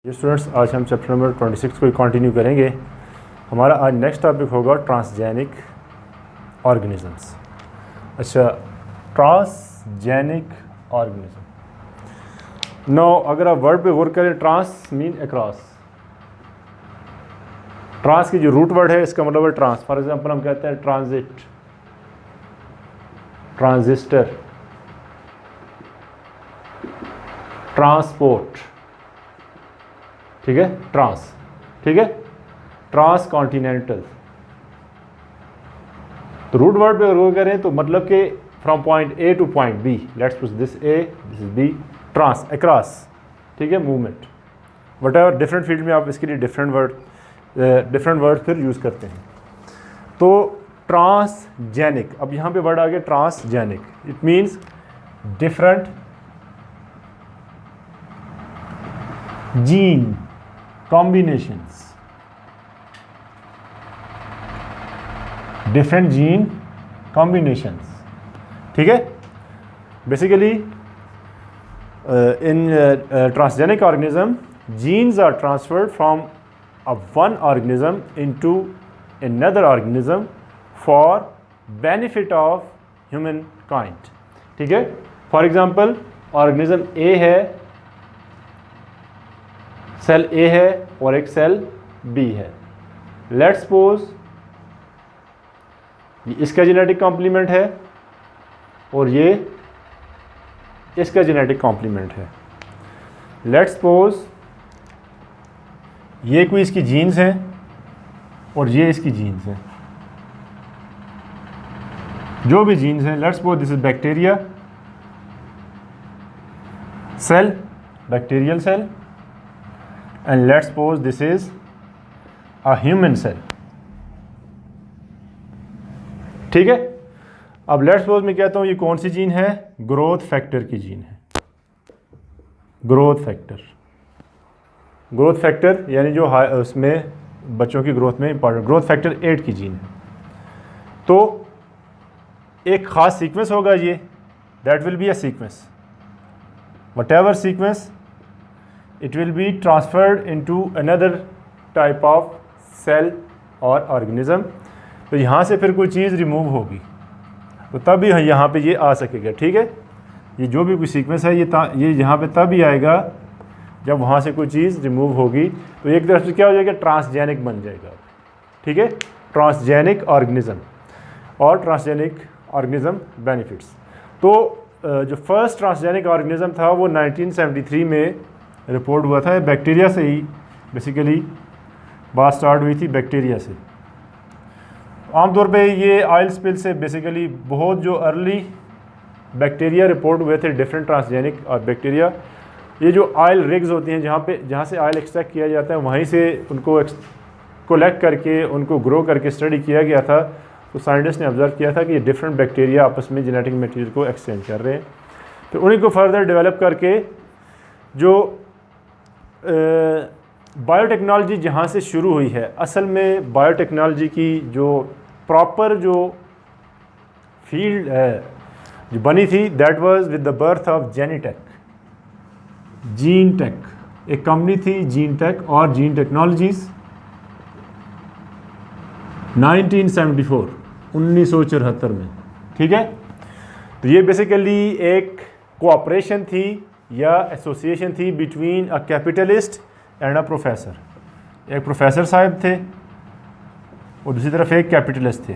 ये स्टूडेंट्स आज हम चैप्टर नंबर 26 को कंटिन्यू करेंगे। हमारा आज नेक्स्ट टॉपिक होगा ट्रांसजेनिक ऑर्गेनिजम्स। अच्छा, ट्रांसजेनिक ऑर्गेनिज्म। नो, अगर आप वर्ड पे गौर करें, ट्रांस मीन अक्रॉस। ट्रांस की जो रूट वर्ड है इसका मतलब है ट्रांस। फॉर एग्जांपल हम कहते हैं ट्रांजिट, ट्रांजिस्टर, ट्रांसपोर्ट, ठीक है, ट्रांस, ठीक है, ट्रांस कॉन्टिनेंटल। तो रूट वर्ड पे अगर करें तो मतलब कि from point A to point B, let's put this A, this is B, trans, across, ठीक है, movement, whatever. Different field में आप इसके लिए डिफरेंट वर्ड फिर यूज़ करते हैं। तो ट्रांसजेनिक, अब यहाँ पे वर्ड आ गया transgenic, it means different gene combinations, different gene combinations, ठीक है। Basically in transgenic organism, genes are transferred from one organism into another organism for benefit of humankind, ठीक है। फॉर एग्जाम्पल ऑर्गेनिज्म ए है, cell ए है और एक cell B है। Let's suppose ये इसका जेनेटिक कॉम्प्लीमेंट है और ये इसका जेनेटिक कॉम्प्लीमेंट है। लेट्स सपोज ये कोई इसकी जीन्स हैं और ये इसकी जीन्स हैं। जो भी जीन्स हैं, let's suppose this is bacteria cell, bacterial cell, and let's suppose this is a human cell, ठीक है। अब let's suppose मैं कहता हूं ये कौन सी जीन है, ग्रोथ फैक्टर की जीन है। ग्रोथ फैक्टर, ग्रोथ फैक्टर यानी जो उसमें बच्चों की ग्रोथ में इंपॉर्टेंट, ग्रोथ फैक्टर 8 की जीन है। तो एक खास सीक्वेंस होगा ये, that will be a sequence, what ever sequence, it will be transferred into another type of cell और organism। तो यहाँ से फिर कोई चीज़ रिमूव होगी तो तभी यहाँ पे ये आ सकेगा, ठीक है। ये जो भी कोई सीक्वेंस है ये यहाँ पे तभी आएगा जब वहाँ से कोई चीज़ रिमूव होगी। तो एक तरफ से क्या हो जाएगा, ट्रांसजेनिक बन जाएगा, ठीक है, ट्रांसजेनिक ऑर्गेनिज्म। और ट्रांसजेनिक ऑर्गेनिज्म बेनिफिट्स, तो जो फर्स्ट ट्रांसजेनिक ऑर्गेनिज्म था वो 1973 में रिपोर्ट हुआ था। बैक्टीरिया से ही बेसिकली बात स्टार्ट हुई थी, बैक्टीरिया से। आमतौर पे ये ऑयल स्पिल से बेसिकली बहुत जो अर्ली बैक्टीरिया रिपोर्ट हुए थे, डिफरेंट ट्रांसजेनिक और बैक्टीरिया, ये जो ऑयल रिग्स होती हैं जहाँ से ऑयल एक्सट्रैक्ट किया जाता है, वहीं से उनको कलेक्ट करके उनको ग्रो करके स्टडी किया गया था। तो साइंटिस्ट ने ऑब्जर्व किया था कि ये डिफरेंट बैक्टीरिया आपस में जेनेटिक मटेरियल को एक्सचेंज कर रहे हैं। तो उन्हीं को फर्दर डेवलप करके जो बायोटेक्नोलॉजी जहाँ से शुरू हुई है, असल में बायोटेक्नोलॉजी की जो प्रॉपर जो फील्ड है जो बनी थी, that was with the birth of Genentech, gene tech. एक कंपनी थी जीन टेक और जीन टेक्नोलॉजीज, 1974 में, ठीक है। तो ये बेसिकली एक कोऑपरेशन थी या एसोसिएशन थी between a capitalist and a professor. एक प्रोफेसर साहब थे और दूसरी तरफ एक कैपिटलिस्ट थे।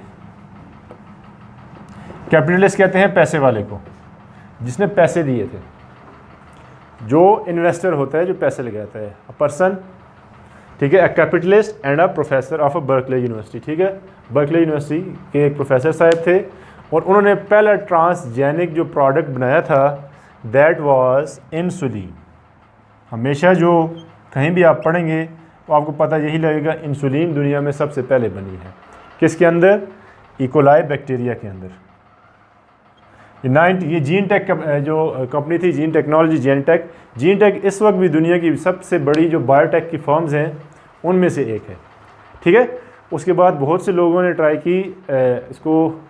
कैपिटलिस्ट कहते हैं पैसे वाले को, जिसने पैसे दिए थे। जो इन्वेस्टर होता है, जो पैसे लगाता है, अ पर्सन, ठीक है, a capitalist and a professor of a Berkeley university, ठीक है। बर्कले यूनिवर्सिटी के एक प्रोफेसर साहब थे और उन्होंने पहला ट्रांसजेनिक जो प्रोडक्ट बनाया था, दैट वाज इंसुलिन। हमेशा जो कहीं भी आप पढ़ेंगे तो आपको पता यही लगेगा, इंसुलिन दुनिया में सबसे पहले बनी है। किसके अंदर, इकोलाई बैक्टीरिया के अंदर। ये जीन टेक जो कंपनी थी, जीन टेक्नोलॉजी, जीन टेक इस वक्त भी दुनिया की सबसे बड़ी जो बायोटेक की फर्म्स हैं उनमें से एक है, ठीक है। उसके बाद बहुत से लोगों ने ट्राई की इसको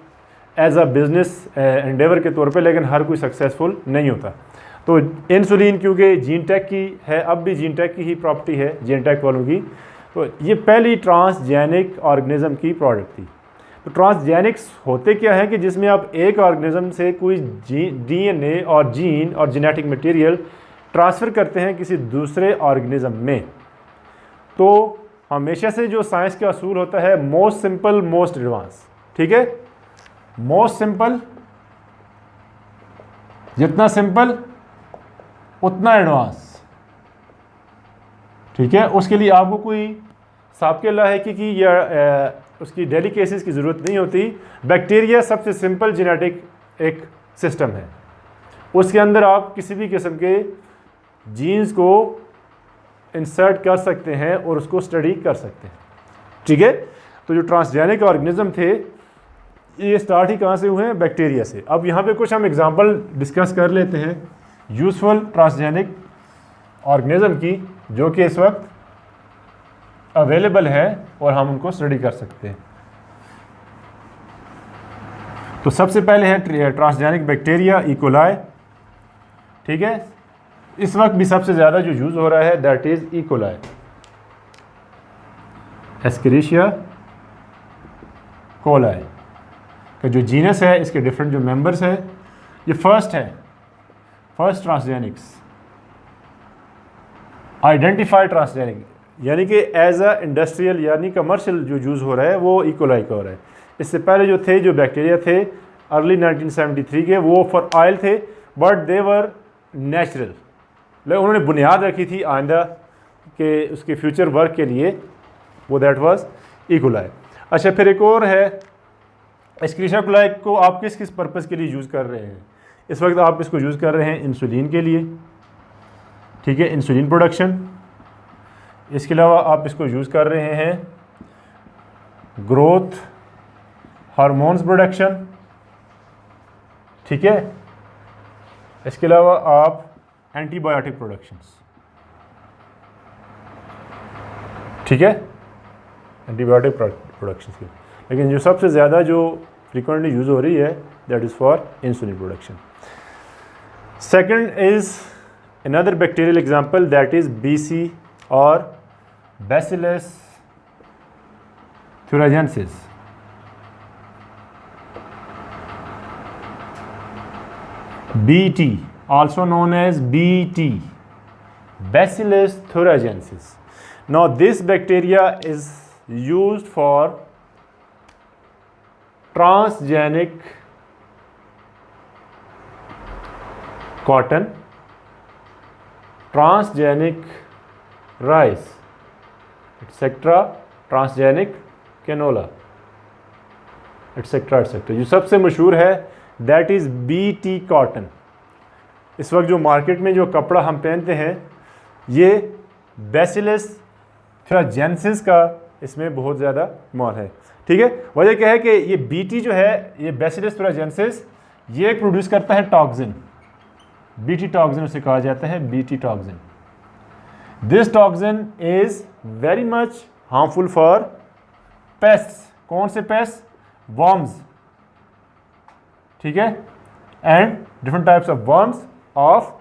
एज अ बिज़नेस एंडेवर के तौर पे, लेकिन हर कोई सक्सेसफुल नहीं होता। तो इंसुलिन क्योंकि जीनटेक की है, अब भी जीनटेक की ही प्रॉपर्टी है जीनटेक वालों की, तो ये पहली ट्रांसजेनिक ऑर्गेनिज्म की प्रोडक्ट थी। तो ट्रांसजेनिक्स होते क्या है कि जिसमें आप एक ऑर्गेनिज्म से कोई डीएनए और जीन और जेनेटिक मटेरियल ट्रांसफ़र करते हैं किसी दूसरे ऑर्गेनिज्म में। तो हमेशा से जो साइंस का असूल होता है मोस्ट सिंपल मोस्ट एडवांस, ठीक है, मोस्ट सिंपल, जितना सिंपल उतना एडवांस, ठीक है। उसके लिए आपको कोई साबके लाहिकी की या उसकी डेलिकेसीज की ज़रूरत नहीं होती। बैक्टीरिया सबसे सिंपल जेनेटिक एक सिस्टम है, उसके अंदर आप किसी भी किस्म के जीन्स को इंसर्ट कर सकते हैं और उसको स्टडी कर सकते हैं, ठीक है। तो जो ट्रांसजेनिक ऑर्गेनिज्म थे ये स्टार्ट ही कहाँ से हुए हैं? बैक्टीरिया से। अब यहाँ पे कुछ हम एग्जांपल डिस्कस कर लेते हैं यूजफुल ट्रांसजेनिक ऑर्गेनिज्म की, जो कि इस वक्त अवेलेबल है और हम उनको स्टडी कर सकते हैं। तो सबसे पहले है ट्रांसजेनिक बैक्टीरिया इकोलाई, ठीक है। इस वक्त भी सबसे ज़्यादा जो यूज़ हो रहा है दैट इज़ इकोलाई, एस्केरिशिया कोलाई का जो जीनस है, इसके डिफरेंट जो मेंबर्स है, ये फर्स्ट है, फर्स्ट ट्रांसजेनिक्स आइडेंटिफाइड ट्रांसजेनिक, यानी कि एज अ इंडस्ट्रियल यानी कमर्शियल जो यूज़ हो रहा है वो इकोलाई का हो रहा है। इससे पहले जो थे, जो बैक्टीरिया थे अर्ली 1973 के, वो फॉर ऑयल थे बट दे वर नेचुरल, लेकिन उन्होंने बुनियाद रखी थी आइंदा के उसके फ्यूचर वर्क के लिए, वो दैट वाज इकोलाई। अच्छा, फिर एक और है एस्केरिशिया कोलाई को आप किस किस पर्पज़ के लिए यूज़ कर रहे हैं? इस वक्त आप इसको यूज़ कर रहे हैं इंसुलिन के लिए, ठीक है, इंसुलिन प्रोडक्शन। इसके अलावा आप इसको यूज़ कर रहे हैं ग्रोथ हार्मोन्स प्रोडक्शन, ठीक है। इसके अलावा आप एंटीबायोटिक प्रोडक्शंस, ठीक है, एंटीबायोटिक प्रोडक्शंस के। लेकिन जो सबसे ज़्यादा जो फ्रिक्वेंटली यूज़ हो रही है that is for insulin production. Second is another bacterial example that is BC or Bacillus thuringiensis. BT, also known as BT, Bacillus thuringiensis. Now this bacteria is used for transgenic cotton, transgenic rice etcetera, transgenic canola etcetera etcetera. जो सबसे मशहूर है that is BT cotton. इस वक्त जो market में जो कपड़ा हम पहनते हैं ये बैसिलस थुरिंजिएंसिस का इसमें बहुत ज़्यादा मोल है, ठीक है। वजह क्या है कि ये BT जो है, ये बैसिलस थुरिंजिएंसिस, ये प्रोड्यूस करता है टॉक्सिन, BT टॉक्सिन उसे कहा जाता है, BT toxin. This toxin is very much harmful for pests. कौन से पेस्ट? वर्म्स, ठीक है, and different types of worms of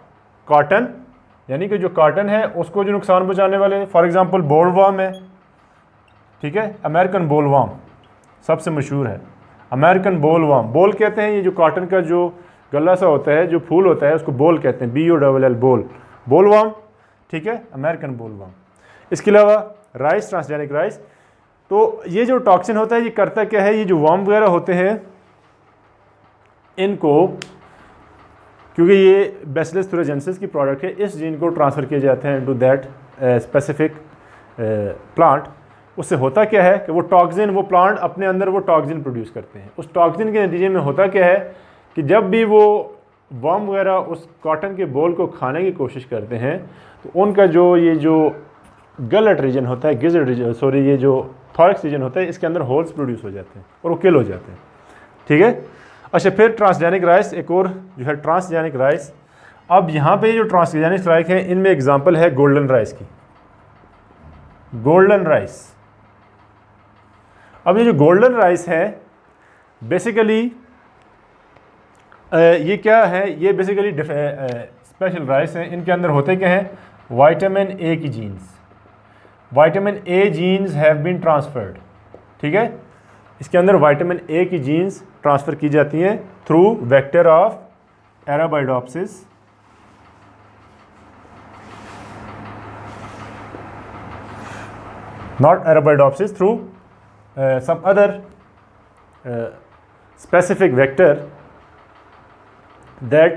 cotton, यानी कि जो कॉटन है उसको जो नुकसान पहुंचाने वाले, फॉर एग्जांपल बोलवर्म है, ठीक है, अमेरिकन बोलवर्म सबसे मशहूर है, अमेरिकन बोलवर्म। बोल कहते हैं ये जो कॉटन का जो गला सा होता है, जो फूल होता है, उसको बोल कहते हैं, BOLL बोल, बोलवर्म, ठीक है, अमेरिकन बोलवर्म। इसके अलावा राइस, ट्रांसजेनिक राइस। तो ये जो टॉक्सिन होता है ये करता क्या है, ये जो वर्म वगैरह होते हैं इनको, क्योंकि ये बैसिलस थुरिंजिएंसिस की प्रोडक्ट है, इस जीन को ट्रांसफ़र किए जाते हैं टू दैट स्पेसिफिक प्लांट। उससे होता क्या है कि वो टॉक्सिन, वो प्लांट अपने अंदर वो टॉक्सिन प्रोड्यूस करते हैं। उस टॉक्सिन के नतीजे में होता क्या है कि जब भी वो वर्म वगैरह उस कॉटन के बोल को खाने की कोशिश करते हैं तो उनका जो ये जो गलट रीजन होता है, गिज़र्ड रीजन, सॉरी, ये जो थॉरैक्स रीजन होता है, इसके अंदर होल्स प्रोड्यूस हो जाते हैं और वो किल हो जाते हैं, ठीक है। अच्छा, फिर ट्रांसजेनिक राइस, एक और जो है ट्रांसजेनिक राइस। अब यहाँ पे जो ट्रांसजेनिक राइस है इनमें एग्जांपल है गोल्डन राइस की, गोल्डन राइस। अब ये जो गोल्डन राइस है बेसिकली ये क्या है, ये बेसिकली स्पेशल राइस हैं, इनके अंदर होते क्या हैं, विटामिन ए की genes, vitamin A genes have been transferred, ठीक है, इसके अंदर विटामिन ए की जीन्स ट्रांसफ़र की जाती हैं through vector of Arabidopsis, not Arabidopsis, through some other specific vector that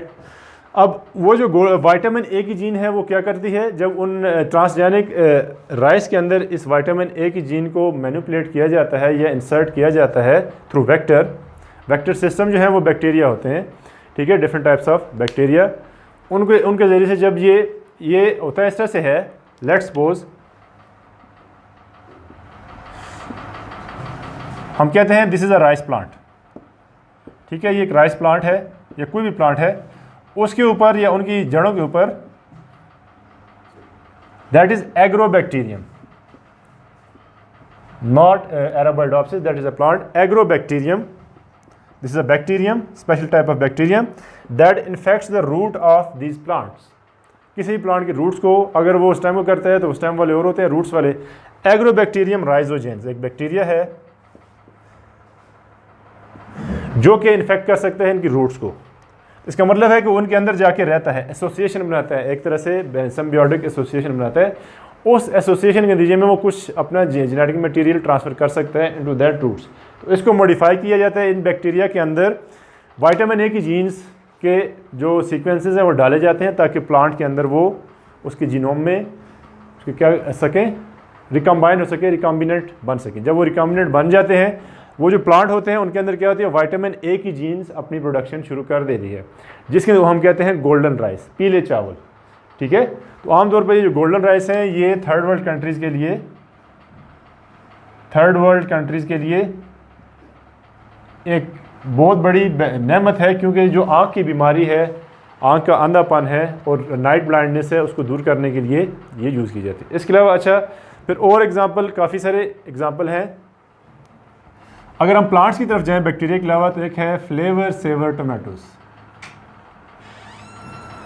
अब वो जो विटामिन ए की जीन है वो क्या करती है, जब उन ट्रांसजेनिक राइस के अंदर इस विटामिन ए की जीन को मैनिपुलेट किया जाता है या इंसर्ट किया जाता है थ्रू वेक्टर सिस्टम जो है वो बैक्टीरिया होते हैं, ठीक है, डिफरेंट टाइप्स ऑफ बैक्टीरिया, उनके ज़रिए से जब ये होता है, इस तरह से है, लेट्स सपोज हम कहते हैं this is a rice plant, ठीक है, ये एक राइस प्लांट है या कोई भी प्लांट है, उसके ऊपर या उनकी जड़ों के ऊपर that is agrobacterium, not arabidopsis, that is a plant agrobacterium, this is a bacterium, special type of bacterium that infects the root of these plants, किसी भी प्लांट के रूट्स को अगर वो उस टाइम को करता है तो उस टाइम वाले और होते हैं रूट्स वाले, एग्रोबैक्टीरियम राइजोजेंस एक बैक्टीरिया है जो कि इन्फेक्ट कर सकते हैं इनकी रूट्स को, इसका मतलब है कि उनके अंदर जाके रहता है, एसोसिएशन बनाता है, एक तरह से सिम्बियोटिक एसोसिएशन बनाता है, उस एसोसिएशन के नतीजे में वो कुछ अपना जेनेटिक मटेरियल ट्रांसफ़र कर सकता है इनटू दैट रूट्स, तो इसको मॉडिफाई किया जाता है, इन बैक्टीरिया के अंदर विटामिन ए की जीन्स के जो सीक्वेंसेस हैं वो डाले जाते हैं ताकि प्लांट के अंदर वो उसके जीनोम में उसके क्या सकें, रिकम्बाइन हो सके, रिकम्बिनेंट बन सकें, जब वो रिकम्बिनेंट बन जाते हैं वो जो प्लांट होते हैं उनके अंदर क्या होती है, विटामिन ए की जीन्स अपनी प्रोडक्शन शुरू कर देती है, जिसके हम कहते हैं गोल्डन राइस, पीले चावल, ठीक है, तो आमतौर पर ये जो गोल्डन राइस हैं ये थर्ड वर्ल्ड कंट्रीज़ के लिए एक बहुत बड़ी नेमत है, क्योंकि जो आँख की बीमारी है, आँख का अंधापन है और नाइट ब्लाइंडनेस है, उसको दूर करने के लिए ये यूज़ की जाती है। इसके अलावा अच्छा फिर और एग्जांपल, काफ़ी सारे एग्जांपल हैं, अगर हम प्लांट्स की तरफ जाएं बैक्टीरिया के अलावा तो एक है Flavr Savr tomatoes,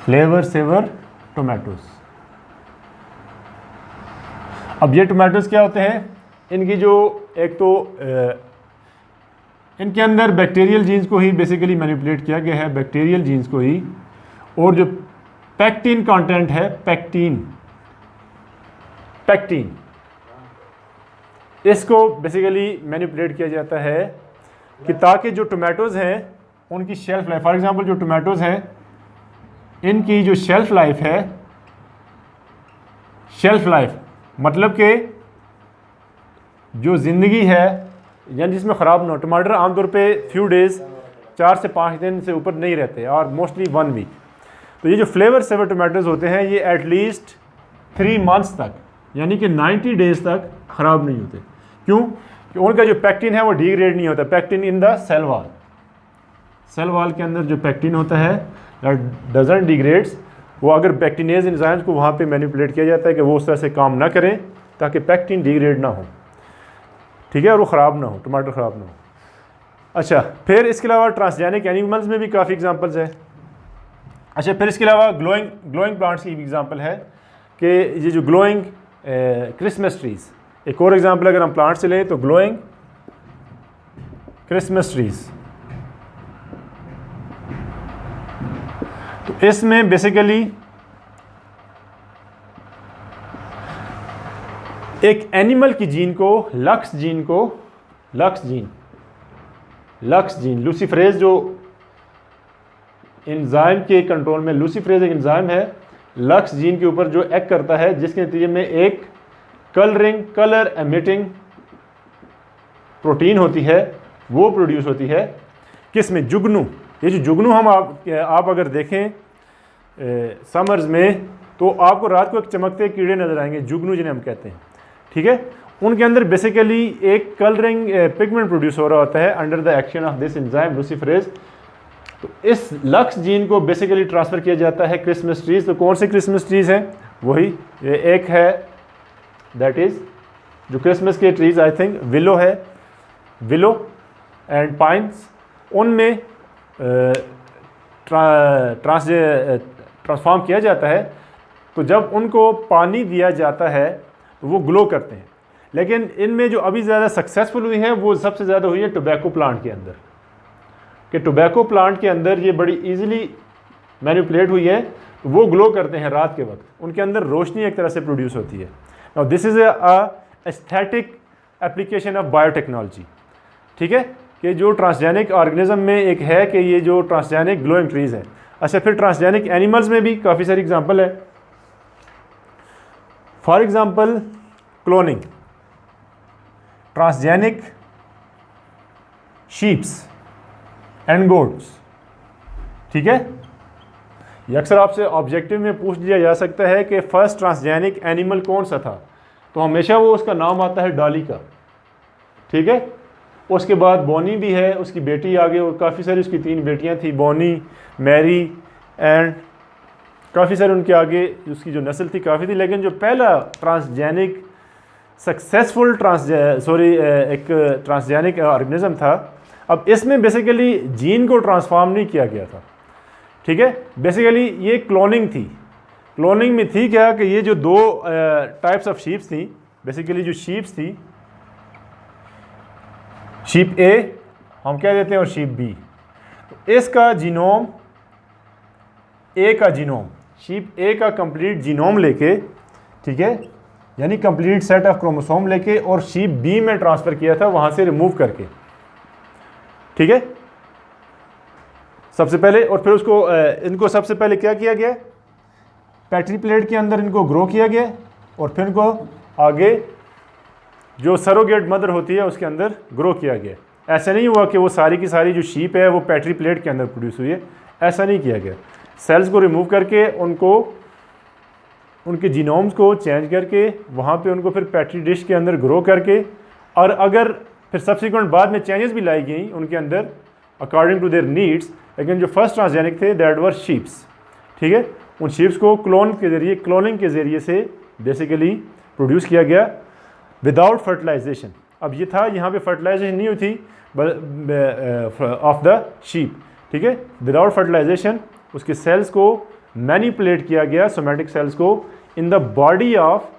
Flavr Savr tomatoes. अब ये टोमेटोज क्या होते हैं, इनकी जो एक तो इनके अंदर बैक्टीरियल जीन्स को ही बेसिकली मैनिपुलेट किया गया है, बैक्टीरियल जीन्स को ही, और जो पैक्टिन कंटेंट है, पैक्टिन इसको बेसिकली मैनिपुलेट किया जाता है कि ताकि जो टोमेटोज़ हैं उनकी शेल्फ लाइफ, फॉर एग्जांपल जो टोमेटोज़ हैं इनकी जो शेल्फ लाइफ है, शेल्फ लाइफ मतलब कि जो ज़िंदगी है यानी जिसमें ख़राब ना हो, टमाटर आमतौर पे फ्यू डेज़ 4 से 5 दिन से ऊपर नहीं रहते और मोस्टली 1 वीक, तो ये जो फ्लेवर सेवर टोमेटोज़ होते हैं ये एटलीस्ट 3 मंथ्स तक यानी कि 90 डेज़ तक ख़राब नहीं होते। क्यों? कि उनका जो पैक्टिन है वो डिग्रेड नहीं होता, pectin in the cell wall के अंदर जो पैक्टिन होता है डजंट डिग्रेड्स, वो अगर पैक्टिनेज एंजाइम्स को वहाँ पे मैनिपुलेट किया जाता है कि वो उस तरह से काम ना करें ताकि पैक्टिन डिग्रेड ना हो, ठीक है, और वो ख़राब ना हो, टमाटर ख़राब ना हो। अच्छा, फिर इसके अलावा ट्रांसजेनिक एनिमल्स में भी काफ़ी एग्जांपल्स हैं। अच्छा, फिर इसके अलावा ग्लोइंग प्लांट्स की भी एग्जांपल है कि ये जो ग्लोइंग क्रिसमस ट्रीज़, एक और एग्जांपल अगर हम प्लांट से लें तो ग्लोइंग क्रिसमस ट्रीज़, तो इसमें बेसिकली एक एनिमल की जीन को लक्स जीन लूसीफरेज जो एंजाइम के कंट्रोल में, लूसीफरेज एक एंजाइम है लक्स जीन के ऊपर जो एक्ट करता है, जिसके नतीजे में एक कलर एमिटिंग प्रोटीन होती है, वो प्रोड्यूस होती है किसमें, जुगनू। ये जो जुगनू हम आप अगर देखें समर्स में तो आपको रात को एक चमकते कीड़े नज़र आएंगे, जुगनू जिन्हें हम कहते हैं, ठीक है, उनके अंदर बेसिकली एक कलरिंग पिगमेंट प्रोड्यूस हो रहा होता है under the action of this enzyme luciferase. तो इस लक्स जीन को बेसिकली ट्रांसफ़र किया जाता है क्रिसमस ट्रीज़। तो कौन से क्रिसमस ट्रीज़ हैं? वही ये एक है, दैट इज़ जो क्रिसमस के trees I think willow and pines, उनमें ट्रांसफॉर्म किया जाता है, तो जब उनको पानी दिया जाता है तो वो ग्लो करते हैं। लेकिन इनमें जो अभी ज़्यादा सक्सेसफुल हुई है वो सबसे ज़्यादा हुई है टोबैको प्लांट के अंदर, कि टोबैको प्लांट के अंदर ये बड़ी इजीली मैनिपुलेट हुई है, वो ग्लो करते हैं रात के वक्त, उनके अंदर रोशनी एक तरह से प्रोड्यूस होती है। Now this is a aesthetic application of biotechnology, ठीक है, कि जो ट्रांसजेनिक ऑर्गेनिज्म में एक है कि ये जो ट्रांसजेनिक ग्लोइंग ट्रीज़ है। अच्छा, फिर ट्रांसजेनिक एनिमल्स में भी काफ़ी सारी एग्जांपल है। For example cloning, transgenic sheeps and goats, ठीक है। ये अक्सर आपसे ऑब्जेक्टिव में पूछ लिया जा सकता है कि फर्स्ट ट्रांसजेनिक एनिमल कौन सा था, तो हमेशा वो उसका नाम आता है डॉली का, ठीक है। उसके बाद बोनी भी है, उसकी बेटी आगे, और काफ़ी सारी उसकी 3 बेटियां थी, बोनी, मैरी एंड काफ़ी सारे उनके आगे उसकी जो नस्ल थी काफ़ी थी। लेकिन जो पहला ट्रांसजेनिक सक्सेसफुल एक ट्रांसजेनिक ऑर्गेनिज्म था, अब इसमें बेसिकली जीन को ट्रांसफॉर्म नहीं किया गया था, ठीक है। बेसिकली ये क्लोनिंग थी। क्लोनिंग में थी क्या कि ये जो 2 टाइप्स ऑफ शीप्स थी, बेसिकली जो शीप्स थी, शीप ए हम क्या देते हैं और शीप बी, तो इसका जीनोम, ए का जीनोम, शीप ए का कंप्लीट जीनोम लेके, ठीक है, यानी कंप्लीट सेट ऑफ क्रोमोसोम लेके, और शीप बी में ट्रांसफ़र किया था वहाँ से रिमूव करके, ठीक है, सबसे पहले। और फिर उसको इनको सबसे पहले क्या किया गया, पैट्री प्लेट के अंदर इनको ग्रो किया गया, और फिर इनको आगे जो सरोगेट मदर होती है उसके अंदर ग्रो किया गया। ऐसा नहीं हुआ कि वो सारी की सारी जो शीप है वो पैट्री प्लेट के अंदर प्रोड्यूस हुई है, ऐसा नहीं किया गया। सेल्स को रिमूव करके उनको, उनके जीनोम्स को चेंज करके वहाँ पे उनको फिर पैट्री डिश के अंदर ग्रो करके, और अगर फिर सब्सिक्वेंट बाद में चेंजेस भी लाई गई उनके अंदर अकॉर्डिंग टू देयर नीड्स, लेकिन जो फर्स्ट ट्रांसजेनिक थे दैट वर शीप्स, ठीक है, उन शीप्स को क्लोन के ज़रिए, क्लोनिंग के ज़रिए से बेसिकली प्रोड्यूस किया गया विदाउट फर्टिलाइजेशन। अब ये था, यहाँ पे फर्टिलाइजेशन नहीं हुई थी ऑफ द शीप, ठीक है, विदाउट फर्टिलाइजेशन उसके सेल्स को मैनिपुलेट किया गया, सोमैटिक सेल्स को, in the body of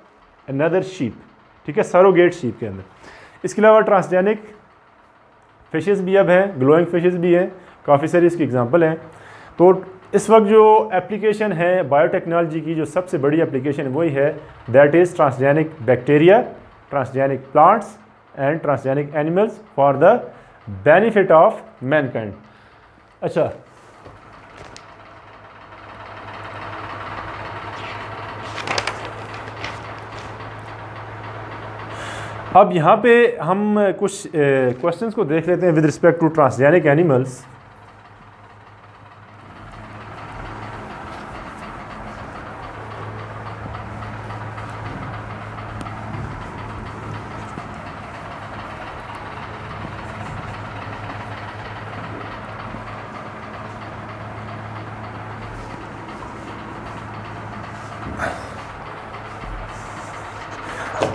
another sheep, ठीक है, सरोगेट शीप के अंदर। इसके अलावा ट्रांसजेनिक फिशेस भी अब हैं, ग्लोइंग फिशेस भी हैं, काफ़ी सारी इसकी एग्जांपल हैं। तो इस वक्त जो एप्लीकेशन है बायोटेक्नोलॉजी की, जो सबसे बड़ी एप्लीकेशन वही है, that is transgenic bacteria, transgenic plants and transgenic animals for the benefit of Mankind. अच्छा, अब यहाँ पे हम कुछ क्वेश्चंस को देख लेते हैं with respect to transgenic animals.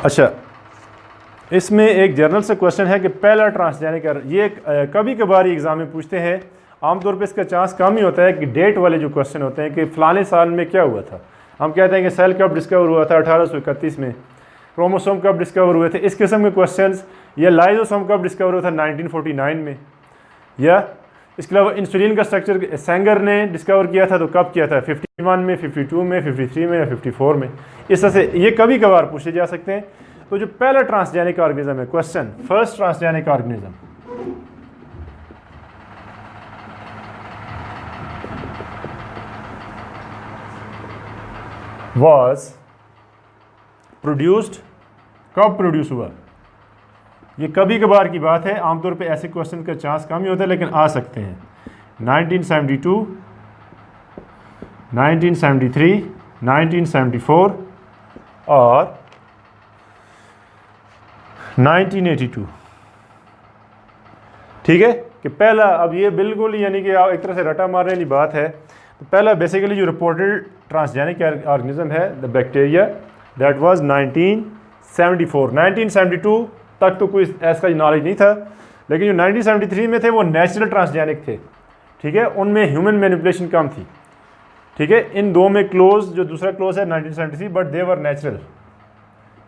अच्छा, इसमें एक जर्नल से क्वेश्चन है कि पहला ट्रांसजेनिक, ये कभी कभार एग्ज़ाम में पूछते हैं, आमतौर पे इसका चांस कम ही होता है कि डेट वाले जो क्वेश्चन होते हैं कि फ़लाने साल में क्या हुआ था। हम कहते हैं कि सेल कब डिस्कवर हुआ था 1831 में, क्रोमोसोम कब डिस्कवर हुए थे, इस किस्म के क्वेश्चंस, या लाइजोसोम कब डिस्कवर हुआ था 1949 में, या इसके अलावा इंसुलिन का स्ट्रक्चर सेंगर ने डिस्कवर किया था तो कब किया था, 51 में, 52 में, 53 में या 54 में। इस तरह से ये कभी कभार पूछे जा सकते हैं। तो जो पहला ट्रांसजेनिक ऑर्गेनिज्म है, question, first transgenic organism was produced, कब प्रोड्यूस हुआ, ये कभी कभार की बात है, आमतौर पे ऐसे क्वेश्चन का चांस कम ही होता है लेकिन आ सकते हैं। 1972, 1973, 1974 और 1982, ठीक है, कि पहला, अब ये बिल्कुल यानी कि एक तरह से रटा मारने वाली बात है। तो पहला बेसिकली जो रिपोर्टेड ट्रांसजेनिक ऑर्गेनिज्म है द बैक्टीरिया, दैट वाज 1974। 1972 तक तो कोई ऐसा नॉलेज नहीं था, लेकिन जो 1973 में थे वो नेचुरल ट्रांसजेनिक थे, ठीक है, उनमें ह्यूमन मैनिपुलेशन कम थी, ठीक है। इन दो में क्लोज, जो दूसरा क्लोज है 1973, but they were natural,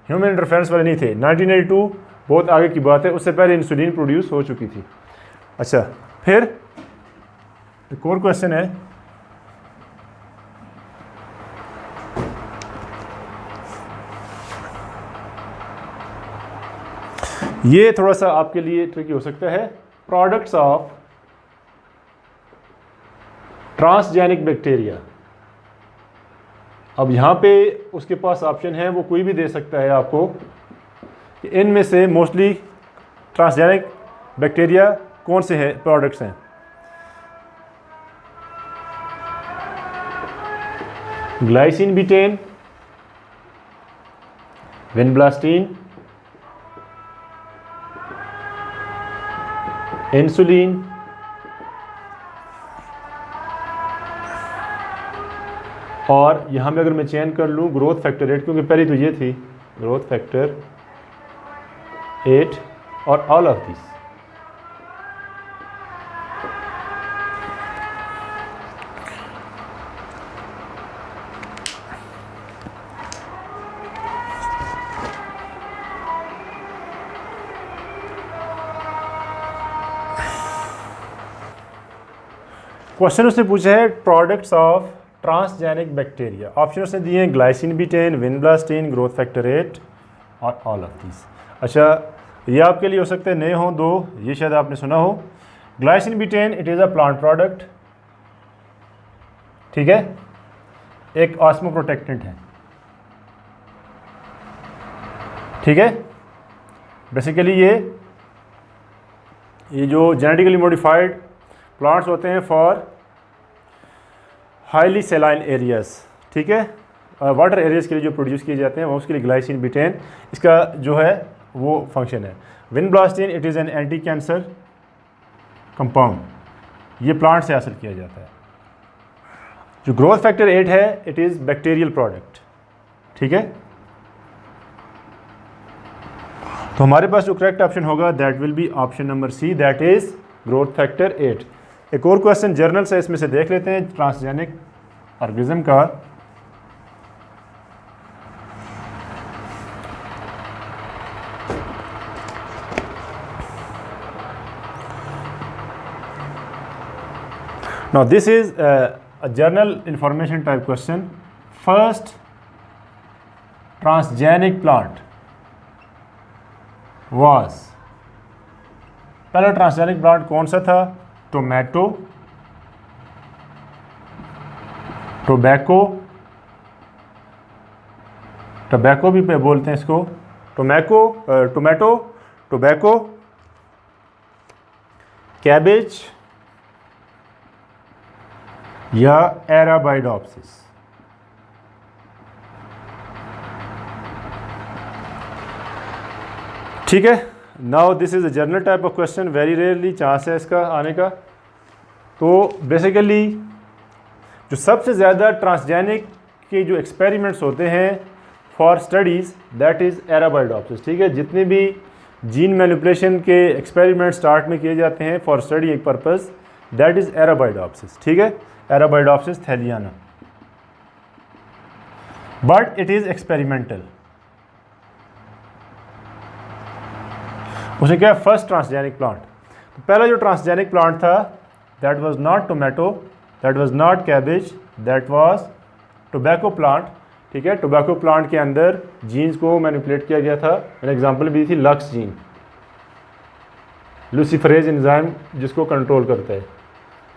human interference वाले नहीं थे। 1982 बहुत आगे की बात है, उससे पहले इंसुलिन प्रोड्यूस हो चुकी थी। अच्छा, फिर एक और क्वेश्चन है, ये थोड़ा सा आपके लिए ट्रिकी हो सकता है। Products of transgenic bacteria. अब यहाँ पे उसके पास ऑप्शन है, वो कोई भी दे सकता है आपको कि इनमें से मोस्टली ट्रांसजेनिक बैक्टीरिया कौन से हैं, प्रोडक्ट्स हैं। ग्लाइसिन बीटेन, विनब्लास्टीन, इंसुलिन, और यहाँ में अगर मैं चयन कर लूँ ग्रोथ फैक्टर 8, क्योंकि पहले तो ये थी ग्रोथ फैक्टर 8 और ऑल ऑफ दिस। क्वेश्चन उसने पूछा है products of transgenic bacteria. Option उसने दिए हैं ग्लाइसिन बीटेन, विनब्लास्टीन, ग्रोथ फैक्टर 8 और ऑल ऑफ दिस। अच्छा, ये आपके लिए हो सकता है नए हों दो, ये शायद आपने सुना हो। Glycine beaten it is a plant product, ठीक है, एक ऑस्मो प्रोटेक्टेंट है, ठीक है। बेसिकली ये जो जेनेटिकली मॉडिफाइड प्लांट्स होते हैं फॉर हाईली सेलाइन एरियाज, ठीक है, वाटर एरियाज के लिए जो प्रोड्यूस किए जाते हैं वो, उसके लिए ग्लाइसिन बीटेन इसका जो है वो फंक्शन है। Vinblastine it is an anti cancer compound, ये प्लांट से हासिल किया जाता है। जो ग्रोथ फैक्टर 8 है इट इज़ बैक्टीरियल प्रोडक्ट, ठीक है। तो हमारे पास जो करेक्ट ऑप्शन होगा that will be option number C, that is growth factor 8। एक और क्वेश्चन जर्नल से इसमें से देख लेते हैं ट्रांसजेनिक ऑर्गेनिज्म का। Now this is a journal information type question. First transgenic plant was, पहला ट्रांसजेनिक प्लांट कौन सा था? टोमेटो, टोबैको भी पे बोलते हैं इसको, टोमेटो, टोबैको, कैबेज या एराबाइडोप्सिस। ठीक है। Now this is a general type of question, very rarely chance है इसका आने का। तो बेसिकली जो सबसे ज़्यादा ट्रांसजेनिक के जो एक्सपेरिमेंट्स होते हैं for studies that is arabidopsis, ठीक है। जितने भी जीन मैनिपुलेशन के एक्सपेरिमेंट स्टार्ट में किए जाते हैं फॉर स्टडी एक पर्पज़, दैट इज़ एराबाइडोप्सिस, ठीक है, arabidopsis thaliana, but it is experimental. उसने क्या, फर्स्ट ट्रांसजेनिक प्लांट। तो पहला जो ट्रांसजेनिक प्लांट था that was not tomato, that was not cabbage, that was tobacco plant, ठीक है। टोबैको प्लांट के अंदर जीन्स को मैनिपुलेट किया गया था। मैंने एग्जांपल भी दी थी लक्स जीन, लूसीफरेज एंजाइम जिसको कंट्रोल करता है,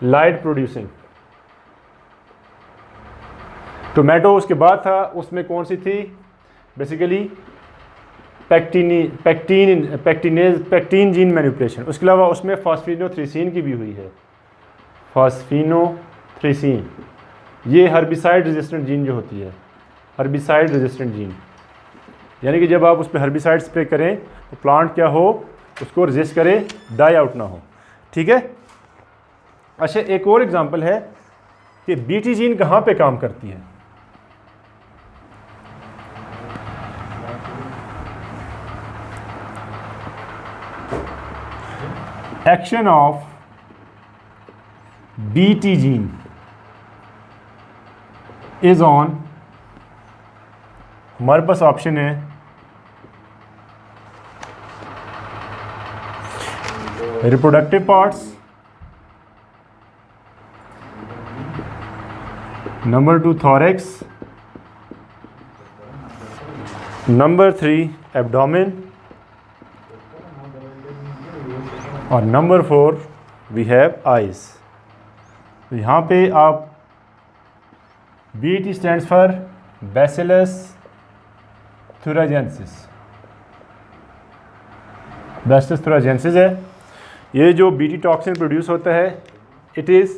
लाइट प्रोड्यूसिंग। टोमेटो उसके बाद था, उसमें कौन सी थी, बेसिकली पैक्टीन जीन मैनिपुलेशन। उसके अलावा उसमें फॉस्फिनोथ्रीसिन की भी हुई है, फॉस्फिनोथ्रीसिन, ये हर्बिसाइड रेजिस्टेंट जीन जो होती है, हर्बिसाइड रेजिस्टेंट जीन, यानी कि जब आप उस पर हर्बिसाइड स्प्रे करें तो प्लांट क्या हो, उसको रेजिस्ट करे, डाई आउट ना हो, ठीक है। अच्छा, एक और एग्जांपल है कि बीटी जीन कहाँ पे काम करती है। Action of BT gene, is on, हमारे पास ऑप्शन है reproductive parts, number 2 thorax, number 3 abdomen, और नंबर 4 वी हैव आइज। तो यहाँ पे आप BET stands for bacillus thuringiensis, bacillus thuringiensis है। ये जो BT टॉक्सिन प्रोड्यूस होता है, it is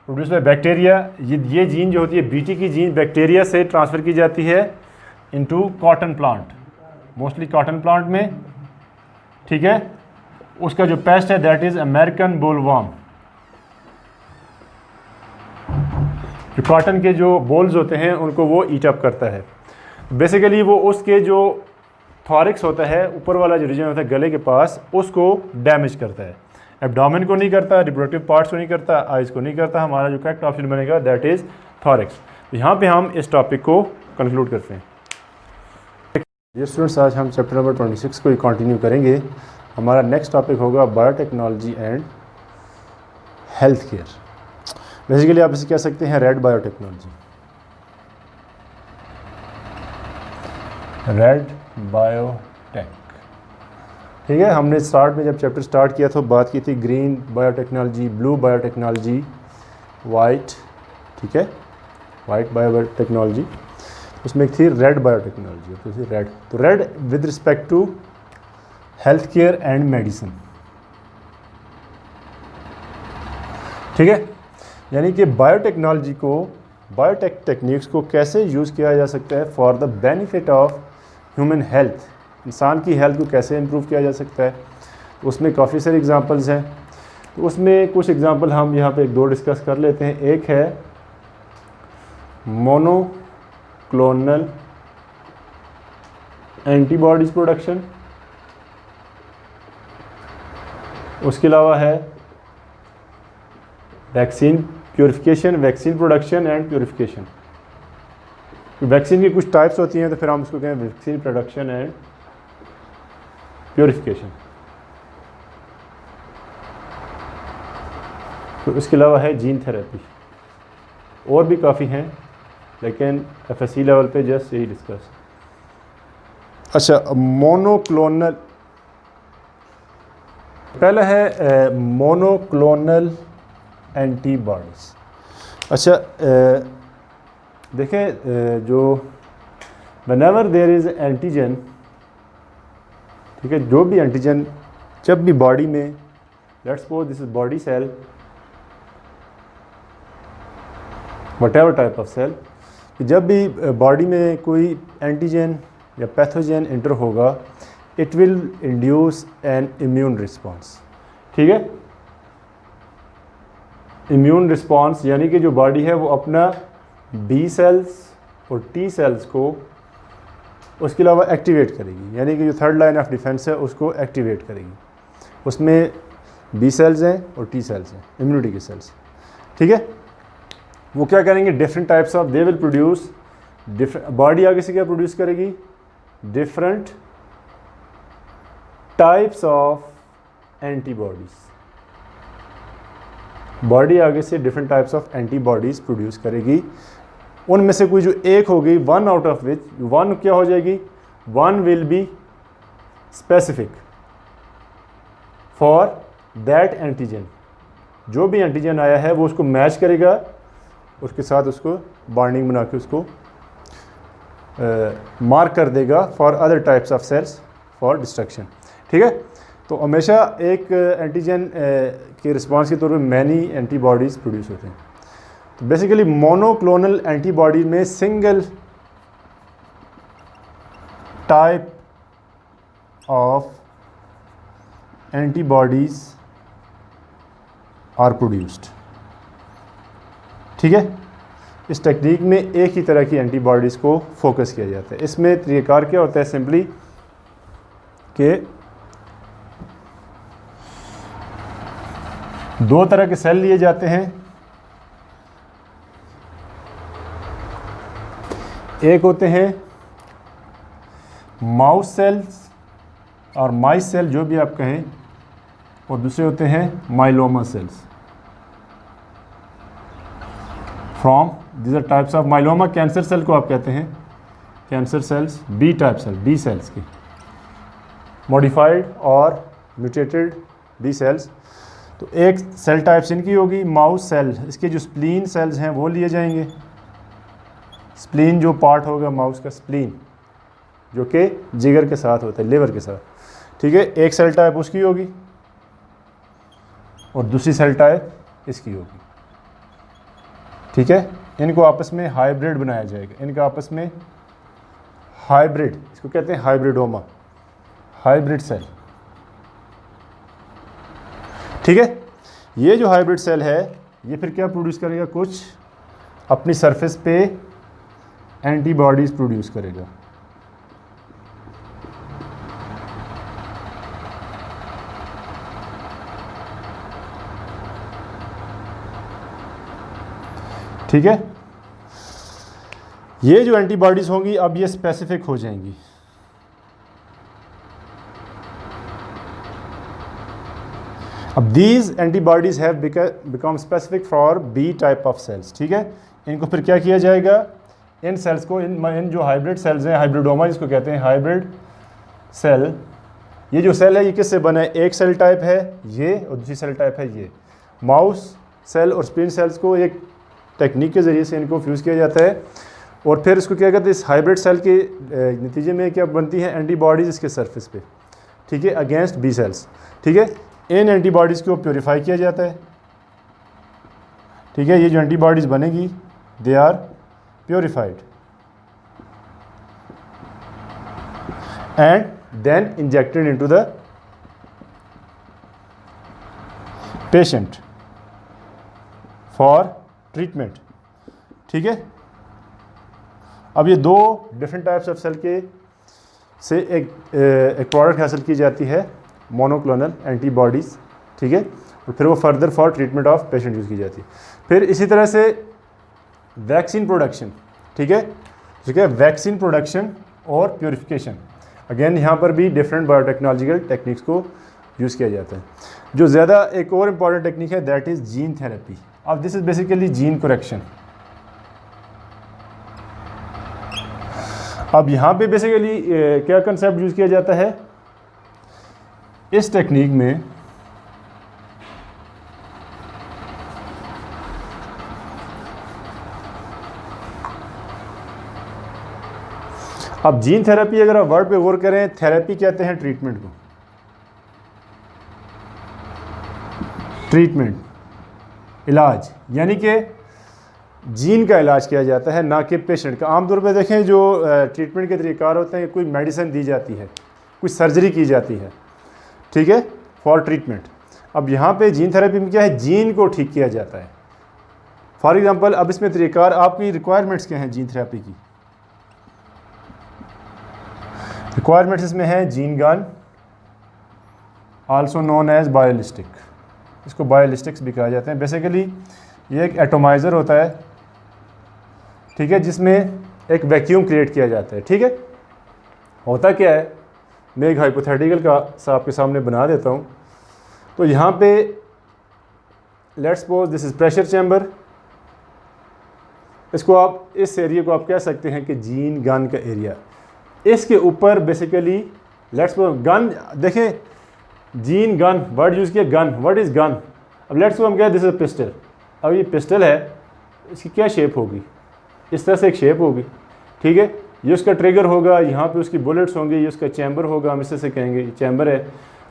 produce by bacteria. ये जीन जो होती है BT की जीन बैक्टीरिया से ट्रांसफ़र की जाती है into cotton plant, mostly cotton plant में, ठीक है। उसका जो पेस्ट है दैट इज़ अमेरिकन बोलवर्म। जो कॉटन के जो बोल्स होते हैं उनको वो ईट अप करता है। बेसिकली वो उसके जो थॉरिक्स होता है, ऊपर वाला जो रीजन होता है गले के पास, उसको डैमेज करता है। एब्डोमेन को नहीं करता, रिप्रोडक्टिव पार्ट्स को नहीं करता, आइज को नहीं करता। हमारा जो करेक्ट ऑप्शन बनेगा दैट इज़ थॉरिक्स। तो यहाँ पे हम इस टॉपिक को कंक्लूड करते हैं। ये स्टूडेंट्स, आज हम चैप्टर नंबर 26 को ही कंटिन्यू करेंगे। हमारा नेक्स्ट टॉपिक होगा biotechnology and health care. Basically आप इसे कह सकते हैं रेड बायोटेक्नोलॉजी, रेड बायोटेक, ठीक है। हमने स्टार्ट में जब चैप्टर स्टार्ट किया तो बात की थी green biotechnology, blue biotechnology, white, ठीक है, वाइट बायोटेक्नोलॉजी। उसमें एक थी रेड बायोटेक्नोलॉजी, तो रेड, तो red with respect to health care and medicine, ठीक है। यानी कि बायोटेक्नोलॉजी को, बायोटेक टेक्निक्स को कैसे यूज़ किया जा सकता है for the benefit of human health, इंसान की हेल्थ को कैसे इम्प्रूव किया जा सकता है। उसमें काफ़ी सारे एग्जांपल्स हैं, तो उसमें कुछ एग्जांपल हम यहाँ पे 2 डिस्कस कर लेते हैं। एक है मोनोक्लोनल एंटीबॉडीज़ प्रोडक्शन, उसके अलावा है vaccine purification, vaccine production and purification. Vaccine की कुछ टाइप्स होती हैं, तो फिर हम उसको कहें वैक्सीन प्रोडक्शन एंड प्योरिफिकेशन। तो इसके अलावा है जीन थेरेपी, और भी काफ़ी हैं, लेकिन FSC लेवल पे जस्ट यही डिस्कस। अच्छा, मोनोक्लोनल, पहला है मोनोक्लोनल एंटीबॉडीज़। अच्छा, देखें, जो व्हेनेवर देयर इज़ एंटीजन, ठीक है, जो भी एंटीजन जब भी बॉडी में, let's suppose this is body cell, whatever type of cell, जब भी बॉडी में कोई एंटीजन या पैथोजन इंटर होगा, it will induce an immune response, ठीक है। इम्यून रिस्पॉन्स यानी कि जो बॉडी है वो अपना B सेल्स और T सेल्स को उसके अलावा एक्टिवेट करेगी, यानी कि जो थर्ड लाइन ऑफ डिफेंस है उसको एक्टिवेट करेगी। उसमें B सेल्स हैं और T सेल्स हैं, इम्यूनिटी के सेल्स, ठीक है। वो क्या करेंगे, different types of, they will produce different, body आगे से क्या प्रोड्यूस करेगी, different types of antibodies. Body आगे से different types of antibodies produce करेगी। उनमें से कोई जो एक होगी, one out of which, one क्या हो जाएगी, one will be specific for that antigen. जो भी एंटीजन आया है वो उसको मैच करेगा, उसके साथ उसको बॉन्डिंग बना के उसको मार्क कर देगा for other types of cells for destruction, ठीक है। तो हमेशा एक एंटीजन के रिस्पांस के तौर पे मैनी एंटीबॉडीज़ प्रोड्यूस होते हैं। तो बेसिकली मोनोक्लोनल एंटीबॉडी में single type of antibodies are produced, ठीक है। इस टेक्निक में एक ही तरह की एंटीबॉडीज़ को फोकस किया जाता है। इसमें तरीक़ाकार क्या होता है, सिंपली कि 2 तरह के सेल लिए जाते हैं, एक होते हैं माउस सेल्स और माइस सेल, जो भी आप कहें, और दूसरे होते हैं myeloma cells. From this are types of myeloma, cancer cell को आप कहते हैं cancer cells, B type cell, B cells की, मॉडिफाइड और म्यूटेटेड बी सेल्स। तो एक सेल टाइप्स इनकी होगी माउस सेल, इसके जो स्प्लीन सेल्स हैं वो लिए जाएंगे। स्प्लीन जो पार्ट होगा माउस का, स्प्लीन जो कि जिगर के साथ होता है, लिवर के साथ, ठीक है। एक सेल टाइप उसकी होगी और दूसरी सेल टाइप इसकी होगी, ठीक है। इनको आपस में हाइब्रिड बनाया जाएगा, इनका आपस में हाइब्रिड, इसको कहते हैं हाइब्रिडोमा, हाइब्रिड सेल, ठीक है। ये जो हाइब्रिड सेल है ये फिर क्या प्रोड्यूस करेगा, कुछ अपनी सरफेस पे एंटीबॉडीज प्रोड्यूस करेगा। ठीक है। ये जो एंटीबॉडीज होंगी अब ये स्पेसिफिक हो जाएंगी। अब these antibodies have become specific for B type of cells, ठीक है। इनको फिर क्या किया जाएगा, इन सेल्स को, इन जो हाइब्रिड सेल्स हैं, हाइब्रिडोमा जिसको कहते हैं हाइब्रिड सेल, ये जो सेल है ये किससे बना है, एक सेल टाइप है ये और दूसरी सेल टाइप है ये। माउस सेल और स्प्लीन सेल्स को एक टेक्निक के ज़रिए से इनको फ्यूज़ किया जाता है और फिर इसको क्या कहते हैं, इस हाइब्रिड सेल के नतीजे में क्या बनती है, एंटीबॉडीज़ इसके सरफेस पे, ठीक है, अगेंस्ट बी सेल्स, ठीक है। इन एंटीबॉडीज़ को प्योरीफाई किया जाता है, ठीक है। ये जो एंटीबॉडीज़ बनेगी they are purified and then injected into the patient for treatment, ठीक है। अब ये दो डिफरेंट टाइप्स ऑफ सेल के से एक प्रोडक्ट हासिल की जाती है, मोनोक्लोनल एंटीबॉडीज़, ठीक है, और फिर वो further for treatment of patient use की जाती है। फिर इसी तरह से वैक्सीन प्रोडक्शन, ठीक है, ठीक है, वैक्सीन प्रोडक्शन और प्योरीफिकेशन, अगेन यहाँ पर भी डिफरेंट बायोटेक्नोलॉजिकल टेक्निक्स को यूज़ किया जाता है। जो ज़्यादा एक और इम्पॉर्टेंट टेक्निक है दैट इज़ जीन थेरेपी। अब this is basically gene correction. अब यहाँ पे बेसिकली क्या कंसेप्ट यूज़ किया जाता है इस टेक्निक में, अब जीन थेरेपी अगर आप वर्ड पे गौर करें, थेरेपी कहते हैं ट्रीटमेंट को, ट्रीटमेंट इलाज, यानी कि जीन का इलाज किया जाता है ना कि पेशेंट का। आमतौर पे देखें जो ट्रीटमेंट के तरीक़ार होते हैं, कोई मेडिसिन दी जाती है, कोई सर्जरी की जाती है, ठीक है, फॉर ट्रीटमेंट। अब यहाँ पे जीन थेरेपी में क्या है, जीन को ठीक किया जाता है। फॉर एग्जांपल अब इसमें तरीक़ार, आपकी रिक्वायरमेंट्स क्या हैं जीन थेरेपी की, रिक्वायरमेंट्स इसमें है gene gun, also known as biolistic, इसको बायोलिस्टिक्स भी कहा जाते हैं। बेसिकली ये एक एटोमाइज़र होता है, ठीक है, जिसमें एक वैक्यूम क्रिएट किया जाता है, ठीक है। होता क्या है, मैं एक हाइपोथेटिकल का आपके सामने बना देता हूँ। तो यहाँ पे let's suppose this is pressure chamber, इसको आप, इस एरिया को आप कह सकते हैं कि जीन गन का एरिया। इसके ऊपर बेसिकली लेट्स सपोज गन, देखें जीन गन वर्ड यूज़ किया, गन, व्हाट इज़ गन। अब लेट्स सपोज हम क्या, दिस इज़ पिस्टल। अब ये पिस्टल है, इसकी क्या शेप होगी, इस तरह से एक शेप होगी, ठीक है। ये उसका ट्रिगर होगा, यहाँ पे उसकी बुलेट्स होंगी, ये उसका चैम्बर होगा, हम इससे कहेंगे चैम्बर है।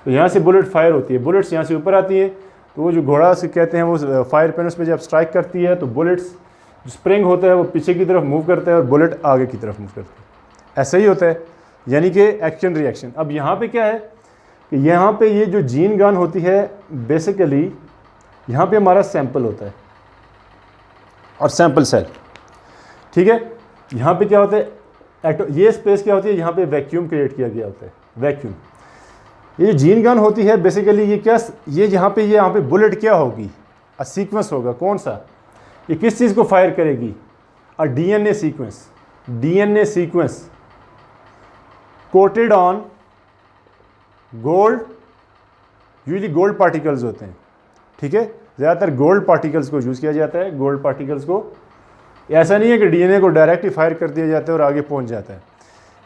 तो यहाँ से बुलेट फायर होती है, बुलेट्स यहाँ से ऊपर आती है, तो वो जो घोड़ा से कहते हैं वो फायर पेन उस पर जब स्ट्राइक करती है तो बुलेट्स, जो स्प्रिंग होता है वो पीछे की तरफ मूव करता है और बुलेट आगे की तरफ मूव करती है। ऐसा ही होता है, यानी कि एक्शन रिएक्शन। अब यहाँ पे क्या है कि यहाँ पे ये जो जीन गन होती है, बेसिकली यहाँ पे हमारा सैंपल होता है और सैंपल सेल, ठीक है। यहाँ पे क्या होता है, ये स्पेस क्या होती है, यहाँ पे वैक्यूम क्रिएट किया गया होता है, वैक्यूम। ये जीन गन होती है बेसिकली, ये क्या, ये यहाँ पे बुलेट क्या होगी, सीक्वेंस होगा, कौन सा, ये किस चीज़ को फायर करेगी, और DNA sequence, DNA sequence coated on gold, usually gold particles होते हैं, ठीक है, ज़्यादातर गोल्ड पार्टिकल्स को यूज़ किया जाता है। गोल्ड पार्टिकल्स को, ऐसा नहीं है कि डीएनए को डायरेक्टली फायर कर दिया जाता है और आगे पहुंच जाता है।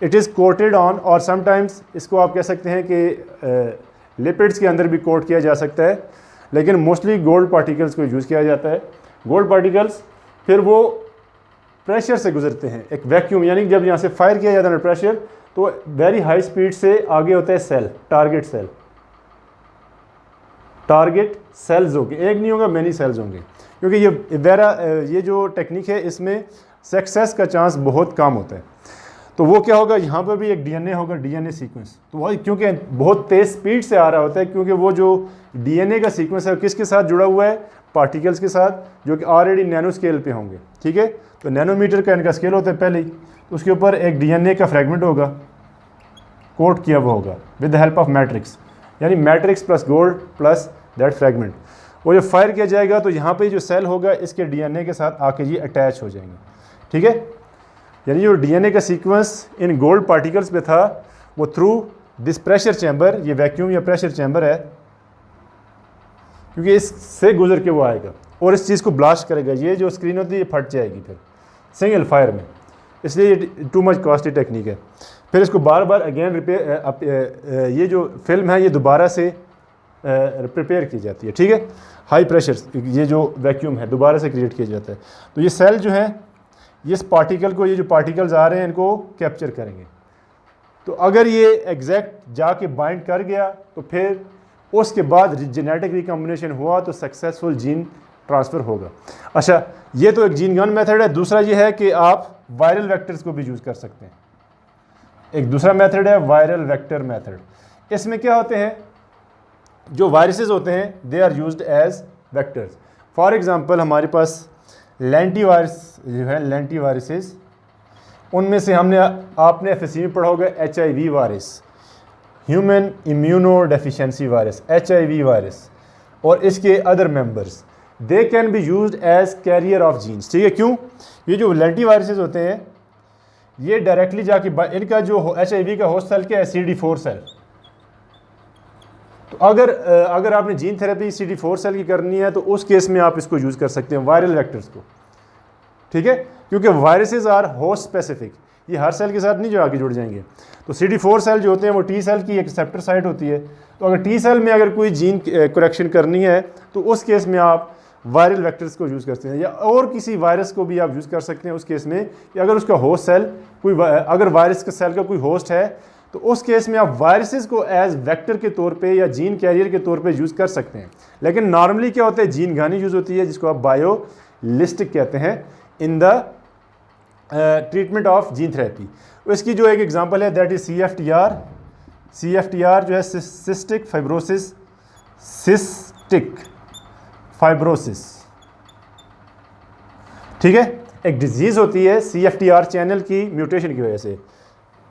इट इज़ कोटेड ऑन, और समटाइम्स इसको आप कह सकते हैं कि लिपिड्स के अंदर भी कोट किया जा सकता है, लेकिन मोस्टली गोल्ड पार्टिकल्स को यूज़ किया जाता है। गोल्ड पार्टिकल्स फिर वो प्रेशर से गुजरते हैं, एक वैक्यूम, यानी जब यहाँ से फायर किया जाता है प्रेशर, तो वेरी हाई स्पीड से आगे होता है cell, target cell, target cells होंगे, एक नहीं होगा, मैनी सेल्स होंगे, क्योंकि ये जो टेक्निक है इसमें सक्सेस का चांस बहुत कम होता है। तो वो क्या होगा, यहाँ पर भी एक डीएनए होगा, डीएनए सीक्वेंस, तो वही क्योंकि बहुत तेज़ स्पीड से आ रहा होता है, क्योंकि वो जो डीएनए का सीक्वेंस है किसके साथ जुड़ा हुआ है, पार्टिकल्स के साथ, जो कि ऑलरेडी नैनो स्केल पे होंगे, ठीक है। तो नैनोमीटर का इनका स्केल होता है पहले ही, तो उसके ऊपर एक डीएनए का फ्रेगमेंट होगा, कोट किया हुआ होगा with the help of matrix, यानी matrix plus gold plus that fragment. वो जब फायर किया जाएगा तो यहाँ पे जो सेल होगा इसके डीएनए के साथ आके ये अटैच हो जाएंगे, ठीक है। यानी जो डीएनए का सीक्वेंस इन गोल्ड पार्टिकल्स पे था, वो थ्रू दिस प्रेशर चैम्बर, ये वैक्यूम या प्रेशर चैम्बर है, क्योंकि इससे गुजर के वो आएगा और इस चीज़ को ब्लास्ट करेगा। ये जो स्क्रीन होती है ये फट जाएगी फिर सिंगल फायर में, इसलिए ये टू मच कॉस्टली टेक्निक है। फिर इसको बार बार अगेन रिपेयर, ये जो फिल्म है ये दोबारा से प्रिपेयर की जाती है, ठीक है। हाई प्रेशर, ये जो वैक्यूम है दोबारा से क्रिएट किया जाता है। तो ये सेल जो है, ये इस पार्टिकल को, ये जो पार्टिकल्स आ रहे हैं इनको कैप्चर करेंगे। तो अगर ये एग्जैक्ट जाके बाइंड कर गया तो फिर उसके बाद जेनेटिक रिकॉम्बिनेशन हुआ तो सक्सेसफुल जीन ट्रांसफ़र होगा। अच्छा, ये तो एक जीन गन मेथड है। दूसरा ये है कि आप वायरल वेक्टर्स को भी यूज़ कर सकते हैं। एक दूसरा मेथड है वायरल वेक्टर मेथड। इसमें क्या होते हैं, जो वायरसेस होते हैं they are used as vectors. For example हमारे पास लेंटीवायरस जो है, लेंटीवायरसेस, उनमें से हमने, आपने एफएससी में पढ़ा होगा HIV virus, human immunodeficiency virus, HIV virus, और इसके other members, they can be used as carrier of genes, ठीक है। क्यों? ये जो लेंटीवायरसेस होते हैं ये डायरेक्टली जाके, इनका जो HIV का होस्ट सेल क्या है, CD4 सेल। तो अगर आपने जीन थेरेपी CD4 सेल की करनी है तो उस केस में आप इसको यूज़ कर सकते हैं, वायरल वेक्टर्स को, ठीक है, क्योंकि वायरसेस आर होस्ट स्पेसिफिक, ये हर सेल के साथ नहीं जो आगे जुड़ जाएंगे। तो CD4 सेल जो होते हैं वो T सेल की एक रिसेप्टर साइट होती है। तो अगर T सेल में अगर कोई जीन करेक्शन करनी है तो उस केस में आप वायरल वेक्टर्स को यूज़ करते हैं, या और किसी वायरस को भी आप यूज़ कर सकते हैं उस केस में कि अगर उसका होस्ट सेल कोई, अगर वायरस के सेल का कोई होस्ट है तो उस केस में आप वायरसेस को एज वेक्टर के तौर पे या जीन कैरियर के तौर पे यूज़ कर सकते हैं। लेकिन नॉर्मली क्या होता है, जीन गन यूज़ होती है, जिसको आप बायोलिस्टिक कहते हैं in the treatment of gene therapy. इसकी जो एक एग्जांपल है दैट इज CFTR जो है सिस्टिक फाइब्रोसिस, ठीक है, एक डिजीज़ होती है CFTR चैनल की म्यूटेशन की वजह से।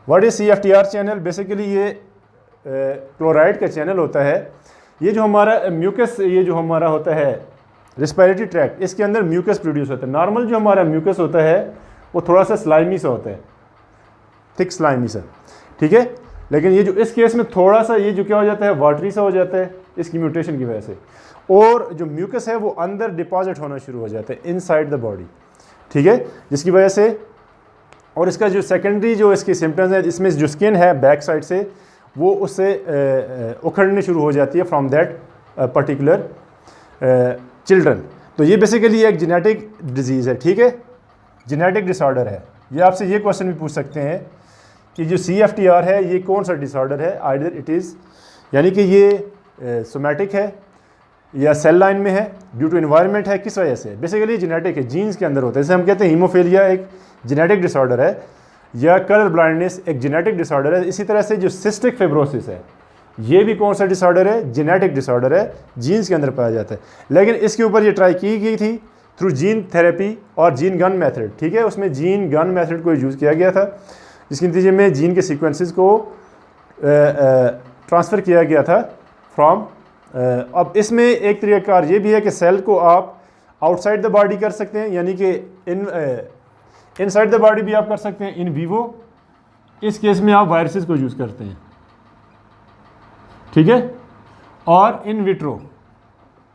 What is CFTR channel? Basically ये क्लोराइड का चैनल होता है। ये जो हमारा म्यूकस, ये जो हमारा होता है रिस्पायरेटरी ट्रैक्ट, इसके अंदर म्यूकस प्रोड्यूस होता है। नॉर्मल जो हमारा म्यूकस होता है वो थोड़ा सा स्लाइमी सा होता है, थिक स्लाइमी सा, ठीक है। लेकिन ये जो इस केस में थोड़ा सा ये जो क्या हो जाता है, वाटरी सा हो जाता है इसकी म्यूटेशन की वजह से, और जो म्यूकस है वो अंदर डिपॉजिट होना शुरू हो जाता है इनसाइड द बॉडी, ठीक है, जिसकी वजह से, और इसका जो सेकेंडरी जो इसके सिम्टम्स है, इसमें जो स्किन है बैक साइड से वो उससे उखड़ने शुरू हो जाती है फ्रॉम दैट पर्टिकुलर चिल्ड्रन। तो ये बेसिकली एक जेनेटिक डिजीज़ है, ठीक है, जेनेटिक डिसऑर्डर है। ये आपसे ये क्वेश्चन भी पूछ सकते हैं कि जो CFTR है ये कौन सा डिसऑर्डर है, आइदर इट इज़, यानी कि ये सोमैटिक है या सेल लाइन में है, ड्यू टू एनवायरनमेंट है, किस वजह से? बेसिकली जेनेटिक है, जीन्स के अंदर होता है। जैसे हम कहते हैं हीमोफीलिया एक जेनेटिक डिसऑर्डर है, या कलर ब्लाइंडनेस एक जेनेटिक डिसऑर्डर है। इसी तरह से जो सिस्टिक फाइब्रोसिस है ये भी कौन सा डिसऑर्डर है, जेनेटिक डिसऑर्डर है, जीन्स के अंदर पाया जाता है। लेकिन इसके ऊपर ये ट्राई की गई थी थ्रू जीन थेरेपी और जीन गन मेथड, ठीक है, उसमें जीन गन मेथड को यूज़ किया गया था, जिसके नतीजे में जीन के सीक्वेंसेस को ट्रांसफ़र किया गया था फ्रॉम। अब इसमें एक तरीक़ाकार ये भी है कि सेल को आप आउटसाइड द बॉडी कर सकते हैं, यानी कि इनसाइड द बॉडी भी आप कर सकते हैं इन वीवो, इस केस में आप वायरसेस को यूज़ करते हैं, ठीक है। और in vitro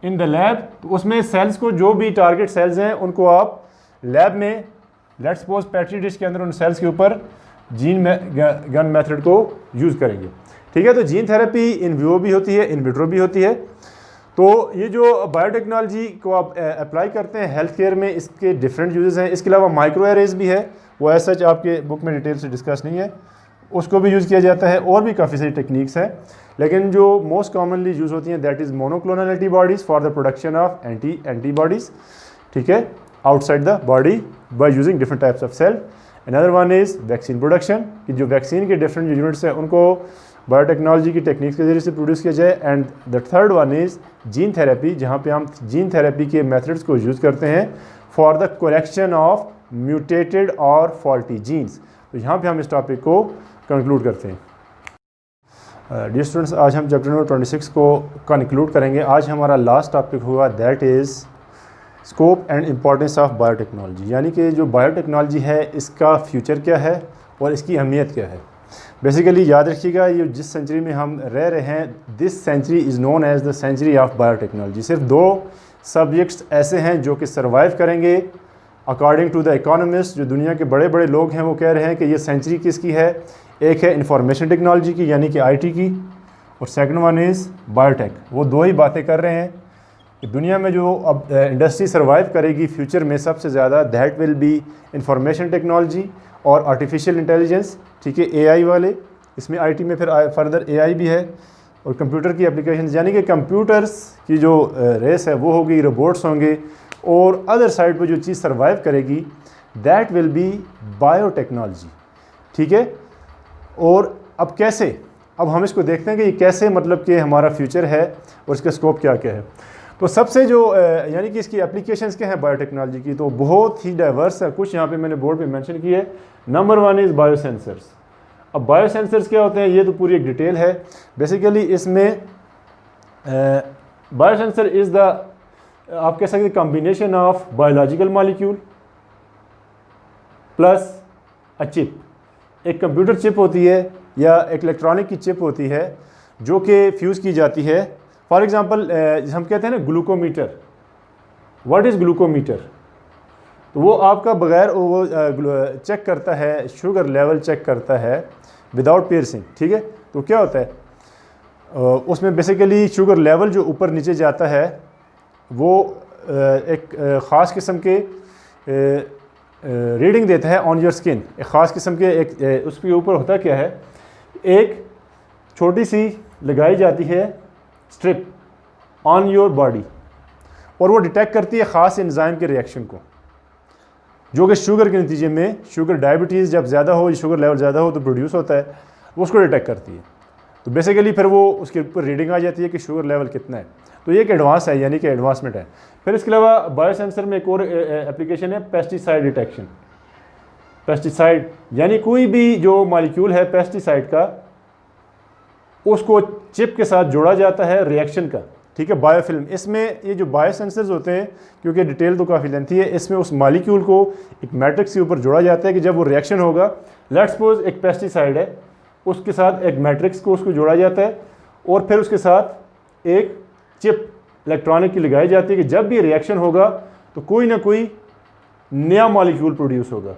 in the lab, तो उसमें सेल्स को, जो भी टारगेट सेल्स हैं उनको आप लैब में लेट्स सपोज पेट्री डिश के अंदर उन सेल्स के ऊपर जीन गन मेथड को यूज़ करेंगे, ठीक है। तो जीन थेरेपी इन विवो भी होती है, इन विट्रो भी होती है। तो ये जो बायोटेक्नोलॉजी को आप अप्लाई करते हैं हेल्थ केयर में, इसके डिफरेंट यूजेस हैं। इसके अलावा माइक्रो एरेज भी है, वो एज सच आपके बुक में डिटेल से डिस्कस नहीं है, उसको भी यूज़ किया जाता है। और भी काफ़ी सारी टेक्निक्स हैं, लेकिन जो मोस्ट कॉमनली यूज़ होती हैं that is monoclonal antibodies for the production of antibodies, ठीक है, outside the body by using different types of cell. Another one is vaccine production, कि जो वैक्सीन के डिफरेंट यूनिट्स हैं उनको बायोटेक्नोलॉजी की टेक्निक्स के जरिए से प्रोड्यूस किया जाए। And the third one is gene therapy, जहाँ पे हम जीन थेरेपी के मेथड्स को यूज़ करते हैं for the correction of mutated और फॉल्टी जीन्स। तो यहाँ पे हम इस टॉपिक को कंक्लूड करते हैं। डियर स्टूडेंट्स, आज हम चैप्टर नंबर 26 को कंक्लूड करेंगे। आज हमारा लास्ट टॉपिक हुआ that is scope and importance of biotechnology, यानी कि जो बायोटेक्नोलॉजी है इसका फ्यूचर क्या है और इसकी अहमियत क्या है। बेसिकली याद रखिएगा, ये जिस सेंचुरी में हम रह रहे हैं, this century is known as the century of biotechnology. सिर्फ दो सब्जेक्ट्स ऐसे हैं जो कि सर्वाइव करेंगे अकॉर्डिंग टू द इकोनॉमिस्ट। जो दुनिया के बड़े बड़े लोग हैं वो कह रहे हैं कि ये सेंचुरी किसकी है, एक है इंफॉर्मेशन टेक्नोलॉजी की यानी कि आईटी की, और सेकंड वन इज़ बायोटेक। वो दो ही बातें कर रहे हैं कि दुनिया में जो अब इंडस्ट्री सर्वाइव करेगी फ्यूचर में सबसे ज़्यादा, that will B information technology और आर्टिफिशियल इंटेलिजेंस, ठीक है, एआई वाले। इसमें आईटी में फिर फर्दर एआई भी है, और कंप्यूटर की एप्लीकेशन, यानी कि कंप्यूटर्स की जो रेस है वो होगी, रोबोट्स होंगे, और अदर साइड पर जो चीज़ सर्वाइव करेगी दैट विल बी बायोटेक्नोलॉजी, ठीक है। और अब कैसे, अब हम इसको देखते हैं कि ये कैसे, मतलब कि हमारा फ्यूचर है और इसका स्कोप क्या क्या है। तो सबसे जो यानी कि इसकी एप्लीकेशंस क्या हैं बायोटेक्नोलॉजी की, तो बहुत ही डाइवर्स है। कुछ यहाँ पे मैंने बोर्ड पे मेंशन किए है। Number one is biosensors. अब बायोसेंसर्स क्या होते हैं, ये तो पूरी एक डिटेल है। बेसिकली इसमें बायोसेंसर इज़ द, आप कह सकते हैं, combination of biological molecule plus a chip. एक कंप्यूटर चिप होती है या एक इलेक्ट्रॉनिक की चिप होती है जो कि फ्यूज़ की जाती है। फॉर एग्ज़ाम्पल हम कहते हैं ना ग्लूकोमीटर, व्हाट इज़ ग्लूकोमीटर, तो वो आपका बगैर वो चेक करता है, शुगर लेवल चेक करता है विदाउट पियर्सिंग, ठीक है। तो क्या होता है उसमें बेसिकली शुगर लेवल जो ऊपर नीचे जाता है वो एक ख़ास किस्म के रीडिंग देता है ऑन योर स्किन। एक ख़ास किस्म के एक उसके ऊपर होता क्या है, एक छोटी सी लगाई जाती है स्ट्रिप ऑन योर बॉडी, और वो डिटेक्ट करती है ख़ास एंजाइम के रिएक्शन को, जो कि शुगर के नतीजे में, शुगर डायबिटीज़ जब ज़्यादा हो, शुगर लेवल ज़्यादा हो तो प्रोड्यूस होता है, वो उसको डिटेक्ट करती है। तो बेसिकली फिर वो उसके ऊपर रीडिंग आ जाती है कि शुगर लेवल कितना है। तो ये एक एडवांस है, यानी कि एडवांसमेंट है। फिर इसके अलावा बायोसेंसर में एक और एप्लीकेशन है पेस्टिसाइड डिटेक्शन। पेस्टिसाइड यानी कोई भी जो मॉलिक्यूल है पेस्टिसाइड का, उसको चिप के साथ जोड़ा जाता है रिएक्शन का, ठीक है, बायोफिल्म। इसमें ये जो बायोसेंसर्स होते हैं, क्योंकि डिटेल तो काफ़ी लेंथी है, इसमें उस मॉलिक्यूल को एक मैट्रिक्स के ऊपर जोड़ा जाता है कि जब वो रिएक्शन होगा, लेट्स सपोज एक पेस्टिसाइड है, उसके साथ एक मैट्रिक्स को उसको जोड़ा जाता है, और फिर उसके साथ एक चिप इलेक्ट्रॉनिक की लगाई जाती है कि जब भी रिएक्शन होगा तो कोई ना कोई नया मॉलिक्यूल प्रोड्यूस होगा।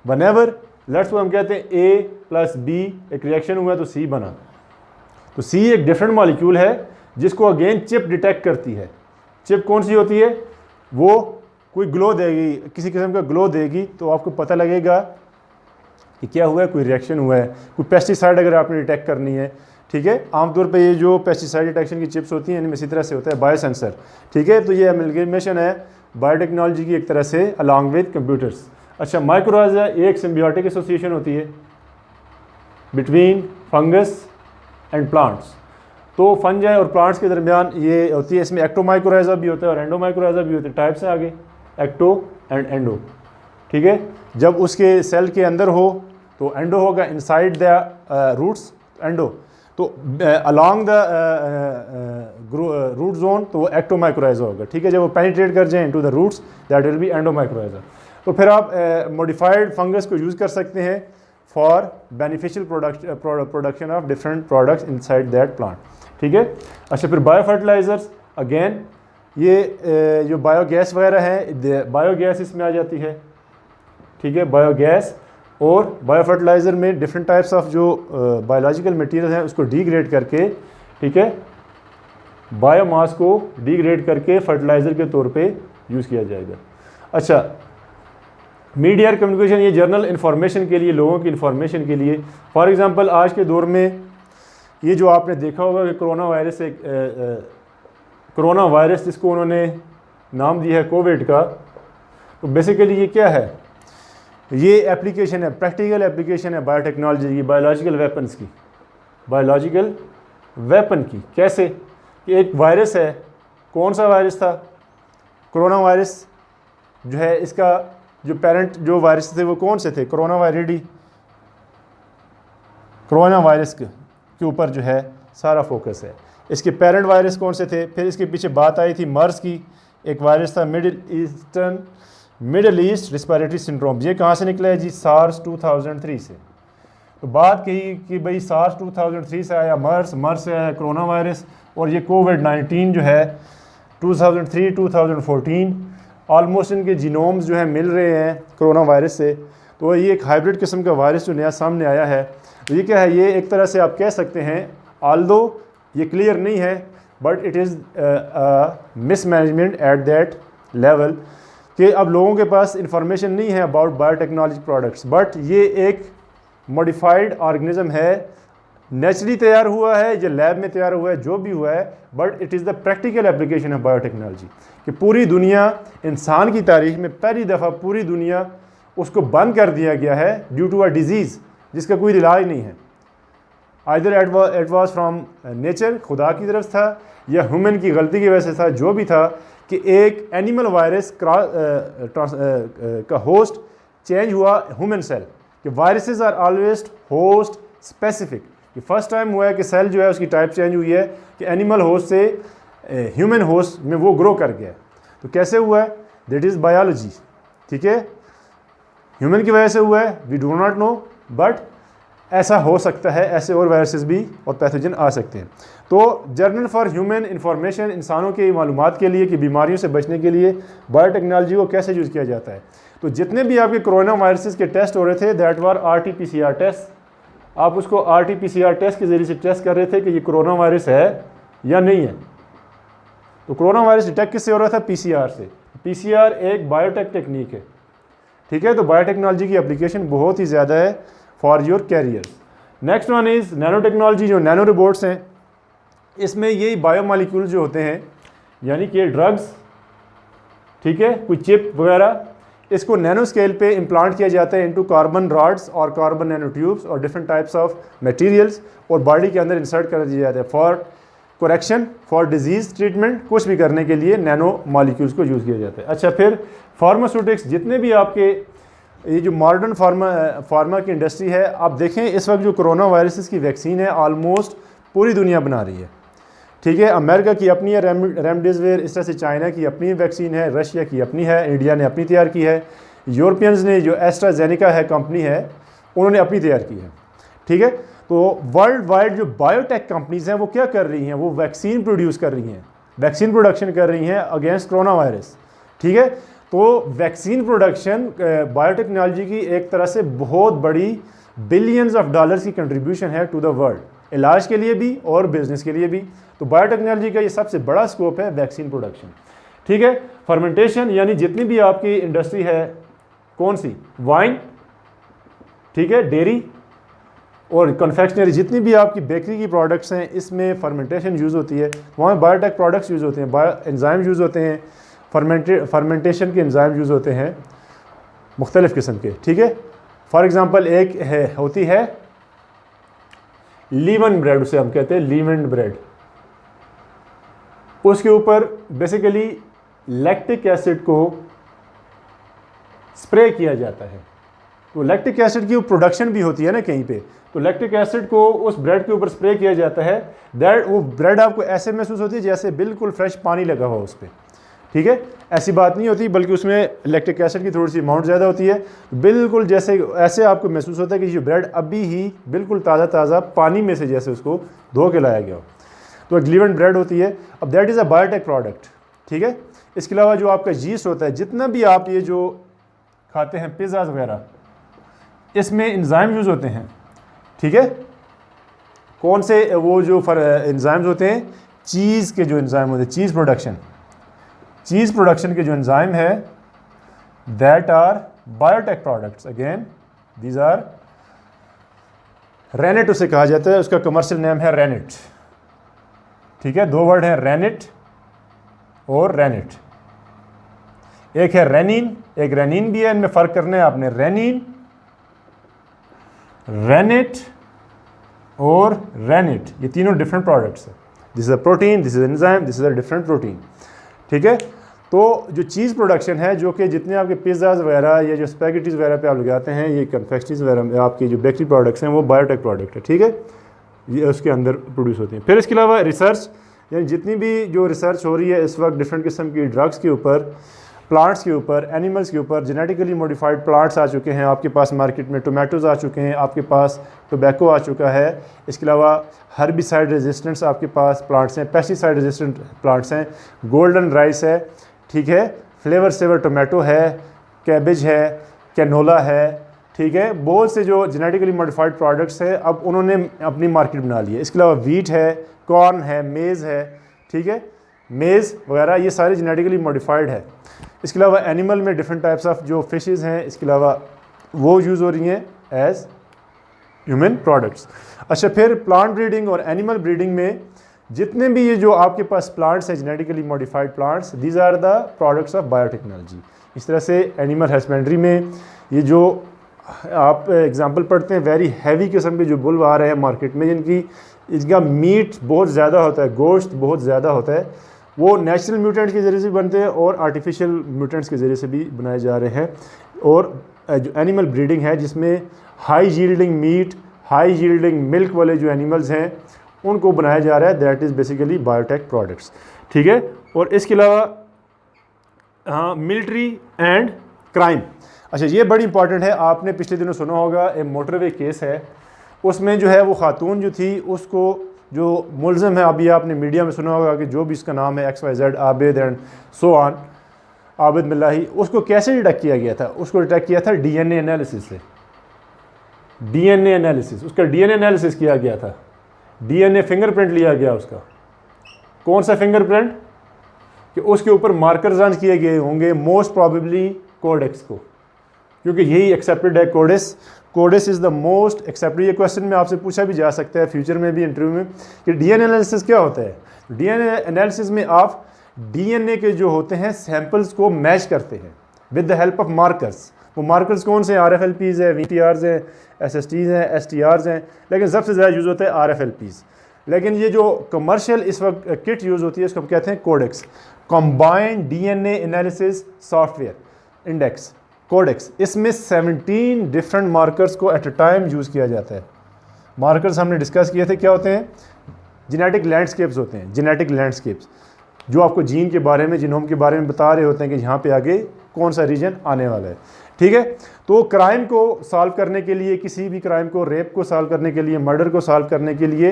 व्हेनेवर लेट्स सपोज हम कहते हैं A प्लस B एक रिएक्शन हुआ तो C बना, तो C एक डिफरेंट मॉलिक्यूल है जिसको अगेन चिप डिटेक्ट करती है। चिप कौन सी होती है, वो कोई ग्लो देगी, किसी किस्म का ग्लो देगी, तो आपको पता लगेगा कि क्या हुआ है, कोई रिएक्शन हुआ है। कोई पेस्टिसाइड अगर आपने डिटेक्ट करनी है, ठीक है, आमतौर पे ये जो पेस्टिसाइड डिटेक्शन की चिप्स होती हैं इनमें इसी तरह से होता है बायोसेंसर, ठीक है। तो ये एमलगेमेशन है बायोटेक्नोलॉजी की एक तरह से अलॉन्ग विद कंप्यूटर्स। अच्छा, माइक्रोराइजा एक सिम्बियोटिक एसोसिएशन होती है बिटवीन फंगस एंड प्लांट्स। तो फंजाई और प्लांट्स के दरमियान ये होती है। इसमें एक्टोमाइक्रोराइजा भी होता है और एंडोमाइक्रोराइजा भी होते हैं। टाइप्स हैं आगे, एक्टो एंड एंडो, ठीक है। जब उसके सेल के अंदर हो तो एंडो होगा, इनसाइड द रूट्स एंडो, तो अलॉन्ग द रूट जोन तो वो एक्टोमाइक्रोराइजा होगा, ठीक है। जब वो पेनिट्रेट कर जाए into the roots that will be endomycorrhiza. तो फिर आप मॉडिफाइड फंगस को यूज़ कर सकते हैं for beneficial production of different products inside that plant, ठीक है। अच्छा, फिर बायो फर्टिलाइज़र्स, अगेन ये जो बायोगैस वगैरह है, बायोगैस इसमें आ जाती है, ठीक है, बायोगैस। और बायो फर्टिलाइज़र में डिफरेंट टाइप्स ऑफ जो बायोलॉजिकल मटेरियल हैं उसको डिग्रेड करके, ठीक है, बायोमास को डिग्रेड करके फर्टिलाइज़र के तौर पे यूज़ किया जाएगा। अच्छा, मीडिया कम्युनिकेशन, ये जर्नल इंफॉर्मेशन के लिए, लोगों की इंफॉर्मेशन के लिए। फॉर एग्ज़ाम्पल आज के दौर में ये जो आपने देखा होगा कि कोरोना वायरस जिसको उन्होंने नाम दिया है कोविड का, तो बेसिकली ये क्या है, ये एप्लीकेशन है, प्रैक्टिकल एप्लीकेशन है बायोटेक्नोलॉजी की, बायोलॉजिकल वेपन्स की, बायोलॉजिकल वेपन की। कैसे कि एक वायरस है, कौन सा वायरस था, कोरोना वायरस जो है, इसका जो पेरेंट जो वायरस थे वो कौन से थे, कोरोना वायरस के ऊपर जो है सारा फोकस है। इसके पेरेंट वायरस कौन से थे, फिर इसके पीछे बात आई थी मर्स की, एक वायरस था मिडल ईस्ट रिस्पिरेटरी सिंड्रोम, ये कहाँ से निकला है जी, सार्स 2003 से। तो बात कही कि भाई सार्स 2003 से आया मर्स से आया कोरोना वायरस, और ये कोविड-19 जो है 2003-2014 ऑलमोस्ट इनके जीनोम्स जो है मिल रहे हैं कोरोना वायरस से। तो ये एक हाइब्रिड किस्म का वायरस जो नया सामने आया है, तो ये क्या है, ये एक तरह से आप कह सकते हैं, ऑल्दो ये क्लियर नहीं है, but it is mismanagement at that level कि अब लोगों के पास इंफॉर्मेशन नहीं है अबाउट बायोटेक्नोलॉजी प्रोडक्ट्स, बट ये एक मॉडिफाइड ऑर्गेनिज्म है, नेचुरली तैयार हुआ है या लैब में तैयार हुआ है, जो भी हुआ है, but it is the practical application of biotechnology कि पूरी दुनिया, इंसान की तारीख में पहली दफ़ा पूरी दुनिया उसको बंद कर दिया गया है ड्यू टू अ डिजीज़ जिसका कोई इलाज नहीं है। Either it was from nature, खुदा की तरफ था, या ह्यूमन की गलती की वजह से था, जो भी था, कि एक एनिमल वायरस का होस्ट चेंज हुआ ह्यूमन सेल, कि viruses are always host specific. ये फर्स्ट टाइम हुआ है कि सेल जो है उसकी टाइप चेंज हुई है कि एनिमल होस्ट से ह्यूमन होस्ट में वो ग्रो कर गया। तो कैसे हुआ है, दैट इज़ बायोलॉजी, ठीक है, ह्यूमन की वजह से हुआ है, we do not know, but ऐसा हो सकता है, ऐसे और वायरसेस भी और पैथोजन आ सकते हैं। तो जर्नल फॉर ह्यूमन इंफॉर्मेशन, इंसानों की मालूमात के लिए कि बीमारियों से बचने के लिए बायोटेक्नोलॉजी को कैसे यूज़ किया जाता है। तो जितने भी आपके कोरोना वायरसेस के टेस्ट हो रहे थे, दैट वर RT-PCR टेस्ट, आप उसको RT-PCR टेस्ट के ज़रिए से टेस्ट कर रहे थे कि ये कोरोना वायरस है या नहीं है। तो कोरोना वायरस डिटेक्ट किससे हो रहा था, PCR से। PCR एक बायोटेक टेक्निक है, ठीक है। तो बायोटेक्नोलॉजी की एप्लीकेशन बहुत ही ज़्यादा है for your career. Next one is nanotechnology, जो नैनो रोबोट्स हैं, इसमें यही बायोमॉलिक्यूल जो होते हैं, यानी कि ड्रग्स, ठीक है, कोई चिप वगैरह, इसको नैनो स्केल पे इम्प्लांट किया जाता है इनटू कार्बन रॉड्स और कार्बन नैनो ट्यूब्स और डिफरेंट टाइप्स ऑफ मटेरियल्स, और बॉडी के अंदर इंसर्ट कर दिया जाता है for correction, for disease treatment, कुछ भी करने के लिए नैनो मॉलिक्यूल्स को यूज़ किया जाता है। अच्छा, फिर फार्मास्यूटिक्स, जितने भी आपके ये जो मॉडर्न फार्मा की इंडस्ट्री है, आप देखें इस वक्त जो कोरोना वायरसेस की वैक्सीन है ऑलमोस्ट पूरी दुनिया बना रही है, ठीक है। अमेरिका की अपनी है रेमडेसिविर, इस तरह से चाइना की अपनी वैक्सीन है, रशिया की अपनी है, इंडिया ने अपनी तैयार की है, यूरोपियंस ने जो एस्ट्राजेनेका है कंपनी है, उन्होंने अपनी तैयार की है, ठीक है। तो वर्ल्ड वाइड जो बायोटेक कंपनीज़ हैं वो क्या कर रही हैं, वो वैक्सीन प्रोड्यूस कर रही हैं, वैक्सीन प्रोडक्शन कर रही हैं अगेंस्ट कोरोना वायरस, ठीक है। तो वैक्सीन प्रोडक्शन बायोटेक्नोलॉजी की एक तरह से बहुत बड़ी बिलियंस ऑफ डॉलर्स की कंट्रीब्यूशन है टू द वर्ल्ड, इलाज के लिए भी और बिजनेस के लिए भी। तो बायोटेक्नोलॉजी का ये सबसे बड़ा स्कोप है वैक्सीन प्रोडक्शन, ठीक है। फर्मेंटेशन, यानी जितनी भी आपकी इंडस्ट्री है, कौन सी, वाइन, ठीक है, डेयरी और कन्फेक्शनरी, जितनी भी आपकी बेकरी की प्रोडक्ट्स हैं, इसमें फर्मेंटेशन यूज़ होती है, वहाँ बायोटेक प्रोडक्ट्स यूज़ होते हैं, बायो एंजाइम यूज़ होते हैं, फर्मेंटेशन के एंजाइम यूज़ होते हैं मुख्तलिफ़ किस्म के, ठीक है। फॉर एग्ज़ाम्पल एक होती है लीवन ब्रेड, उसे हम कहते हैं लीवन ब्रेड, उसके ऊपर बेसिकली लैक्टिक एसिड को स्प्रे किया जाता है। तो लैक्टिक एसिड की प्रोडक्शन भी होती है ना कहीं पे, तो लैक्टिक एसिड को उस ब्रेड के ऊपर स्प्रे किया जाता है, दैट वो ब्रेड आपको ऐसे महसूस होती है जैसे बिल्कुल फ्रेश पानी लगा हुआ उस पर, ठीक है, ऐसी बात नहीं होती, बल्कि उसमें इलेक्ट्रिक एसिड की थोड़ी सी अमाउंट ज़्यादा होती है। बिल्कुल जैसे ऐसे आपको महसूस होता है कि जो ब्रेड अभी ही बिल्कुल ताज़ा ताज़ा पानी में से जैसे उसको धो के लाया गया हो, तो एक लिवेंट ब्रेड होती है। अब that is a biotech product, ठीक है। इसके अलावा जो आपका यीस्ट होता है, जितना भी आप ये जो खाते हैं पिज़्ज़ा वगैरह, इसमें एंजाइम यूज़ होते हैं, ठीक है। कौन से वो जो एंजाइम्स होते हैं, चीज़ के जो एंजाइम होते हैं, चीज़ प्रोडक्शन के जो एंजाइम है, that are biotech products. Again these are rennet उसे कहा जाता है, उसका कमर्शियल नेम है रेनिट, ठीक है। दो वर्ड हैं, रेनिट और रेनिट। एक है रेनिन, एक रेनिन भी है, इनमें फ़र्क करना है आपने, रेनिन, रेनिट और रेनिट, ये तीनों डिफरेंट प्रोडक्ट्स हैं। This is a protein, this is enzyme, this is a different protein, ठीक है। तो जो चीज़ प्रोडक्शन है, जो कि जितने आपके पिज़्ज़ाज़ वगैरह या जो स्पैगेटीज़ वगैरह पे आप लगाते हैं, ये कन्फेक्शनीज़ वगैरह आपकी जो बेकरी प्रोडक्ट्स हैं, वो बायोटेक प्रोडक्ट है, ठीक है, ये उसके अंदर प्रोड्यूस होती हैं। फिर इसके अलावा रिसर्च, यानी जितनी भी जो रिसर्च हो रही है इस वक्त डिफरेंट किस्म की ड्रग्स के ऊपर, प्लांट्स के ऊपर, एनिमल्स के ऊपर, जेनेटिकली मॉडिफाइड प्लांट्स आ चुके हैं आपके पास मार्केट में, टोमेटोज़ आ चुके हैं आपके पास, टोबैको आ चुका है। इसके अलावा हर्बिसाइड रेजिस्टेंट्स आपके पास प्लांट्स हैं, पेस्टिसाइड रेजिस्टेंट प्लांट्स हैं, गोल्डन राइस है, ठीक है, फ्लेवर सेवर टोमेटो है, कैबेज है, कैनोला है, ठीक है। बहुत से जो जेनेटिकली मॉडिफाइड प्रोडक्ट्स हैं अब उन्होंने अपनी मार्केट बना ली है। इसके अलावा वीट है, कॉर्न है, मेज़ है, ठीक है, मेज़ वगैरह ये सारे जेनेटिकली मॉडिफाइड है। इसके अलावा एनिमल में डिफरेंट टाइप्स ऑफ जो फिशेज़ हैं, इसके अलावा वो यूज़ हो रही हैं एज ह्यूमन प्रोडक्ट्स। अच्छा, फिर प्लांट ब्रीडिंग और एनिमल ब्रीडिंग में जितने भी ये जो आपके पास प्लांट्स हैं, genetically modified plants, these are the products of biotechnology. इस तरह से एनिमल हस्बेंड्री में ये जो आप एग्जांपल पढ़ते हैं, वेरी हैवी किस्म के जो बुल आ रहे हैं मार्केट में, जिनकी इनका मीट बहुत ज़्यादा होता है, गोश्त बहुत ज़्यादा होता है, वो नेचुरल म्यूटेंट के ज़रिए से बनते हैं और आर्टिफिशियल म्यूटेंट्स के ज़रिए से भी बनाए जा रहे हैं। और जो एनिमल ब्रीडिंग है जिसमें high yielding meat, high yielding milk वाले जो एनिमल्स हैं उनको बनाया जा रहा है, that is basically biotech products, ठीक है। और इसके अलावा हाँ, मिलिट्री एंड क्राइम। अच्छा, ये बड़ी इंपॉर्टेंट है, आपने पिछले दिनों सुना होगा एक मोटरवे केस है, उसमें जो है वो खातून जो थी उसको जो मुलज़म है, अभी आपने मीडिया में सुना होगा कि जो भी इसका नाम है XYZ आबिद एंड सो ऑन, आबिद मिल्लाही, उसको कैसे डिटेक्ट किया गया था? उसको डिटेक्ट किया था DNA एनालिसिस से, DNA एनालिसिस, उसका DNA एनालिसिस किया गया था, DNA फिंगरप्रिंट लिया गया उसका। कौन सा फिंगरप्रिंट? कि उसके ऊपर मार्कर जांच किए गए होंगे, मोस्ट प्रॉबेबली कोडेक्स को, क्योंकि यही एक्सेप्टेड है codex. Codex is the most accepted. ये क्वेश्चन में आपसे पूछा भी जा सकता है फ्यूचर में भी इंटरव्यू में कि DNA एनालिसिस क्या होता है। DNA एनालिसिस में आप DNA के जो होते हैं सैंपल्स को मैच करते हैं with the help of markers. वो मार्कर्स कौन से? RFLPs है, VTRs हैं, SSTs हैं, STRs हैं, लेकिन सबसे ज़्यादा यूज़ होता है RFLPs। लेकिन ये जो कमर्शियल इस वक्त किट यूज़ होती है इसको कहते हैं codex, combined DNA analysis software index, codex. इसमें 17 डिफरेंट मार्कर्स को एट अ टाइम यूज़ किया जाता है। मार्कर्स हमने डिस्कस किए थे, क्या होते हैं? जेनेटिक लैंडस्केप्स होते हैं, जेनेटिक लैंडस्केप्स जो आपको जीन के बारे में, जीनोम के बारे में बता रहे होते हैं कि यहाँ पे आगे कौन सा रीजन आने वाला है, ठीक है। तो क्राइम को सॉल्व करने के लिए, किसी भी क्राइम को, रेप को सॉल्व करने के लिए, मर्डर को सॉल्व करने के लिए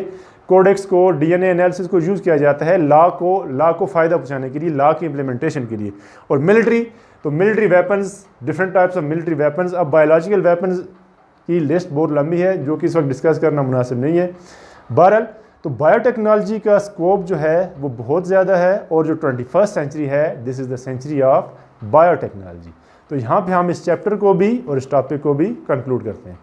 कोडेक्स को, DNA एनालिसिस को यूज़ किया जाता है लॉ को फ़ायदा पहुँचाने के लिए, लॉ की इम्प्लीमेंटेशन के लिए। और मिलिट्री, तो military weapons, different types of military weapons. अब बायोलॉजिकल वेपन्स की लिस्ट बहुत लंबी है जो कि इस वक्त डिस्कस करना मुनासिब नहीं है। बहरहाल तो बायोटेक्नोलॉजी का स्कोप जो है वो बहुत ज़्यादा है, और जो 21st सेंचुरी है, this is the century of biotechnology. तो यहाँ पे हम इस चैप्टर को भी और इस टॉपिक को भी कंक्लूड करते हैं।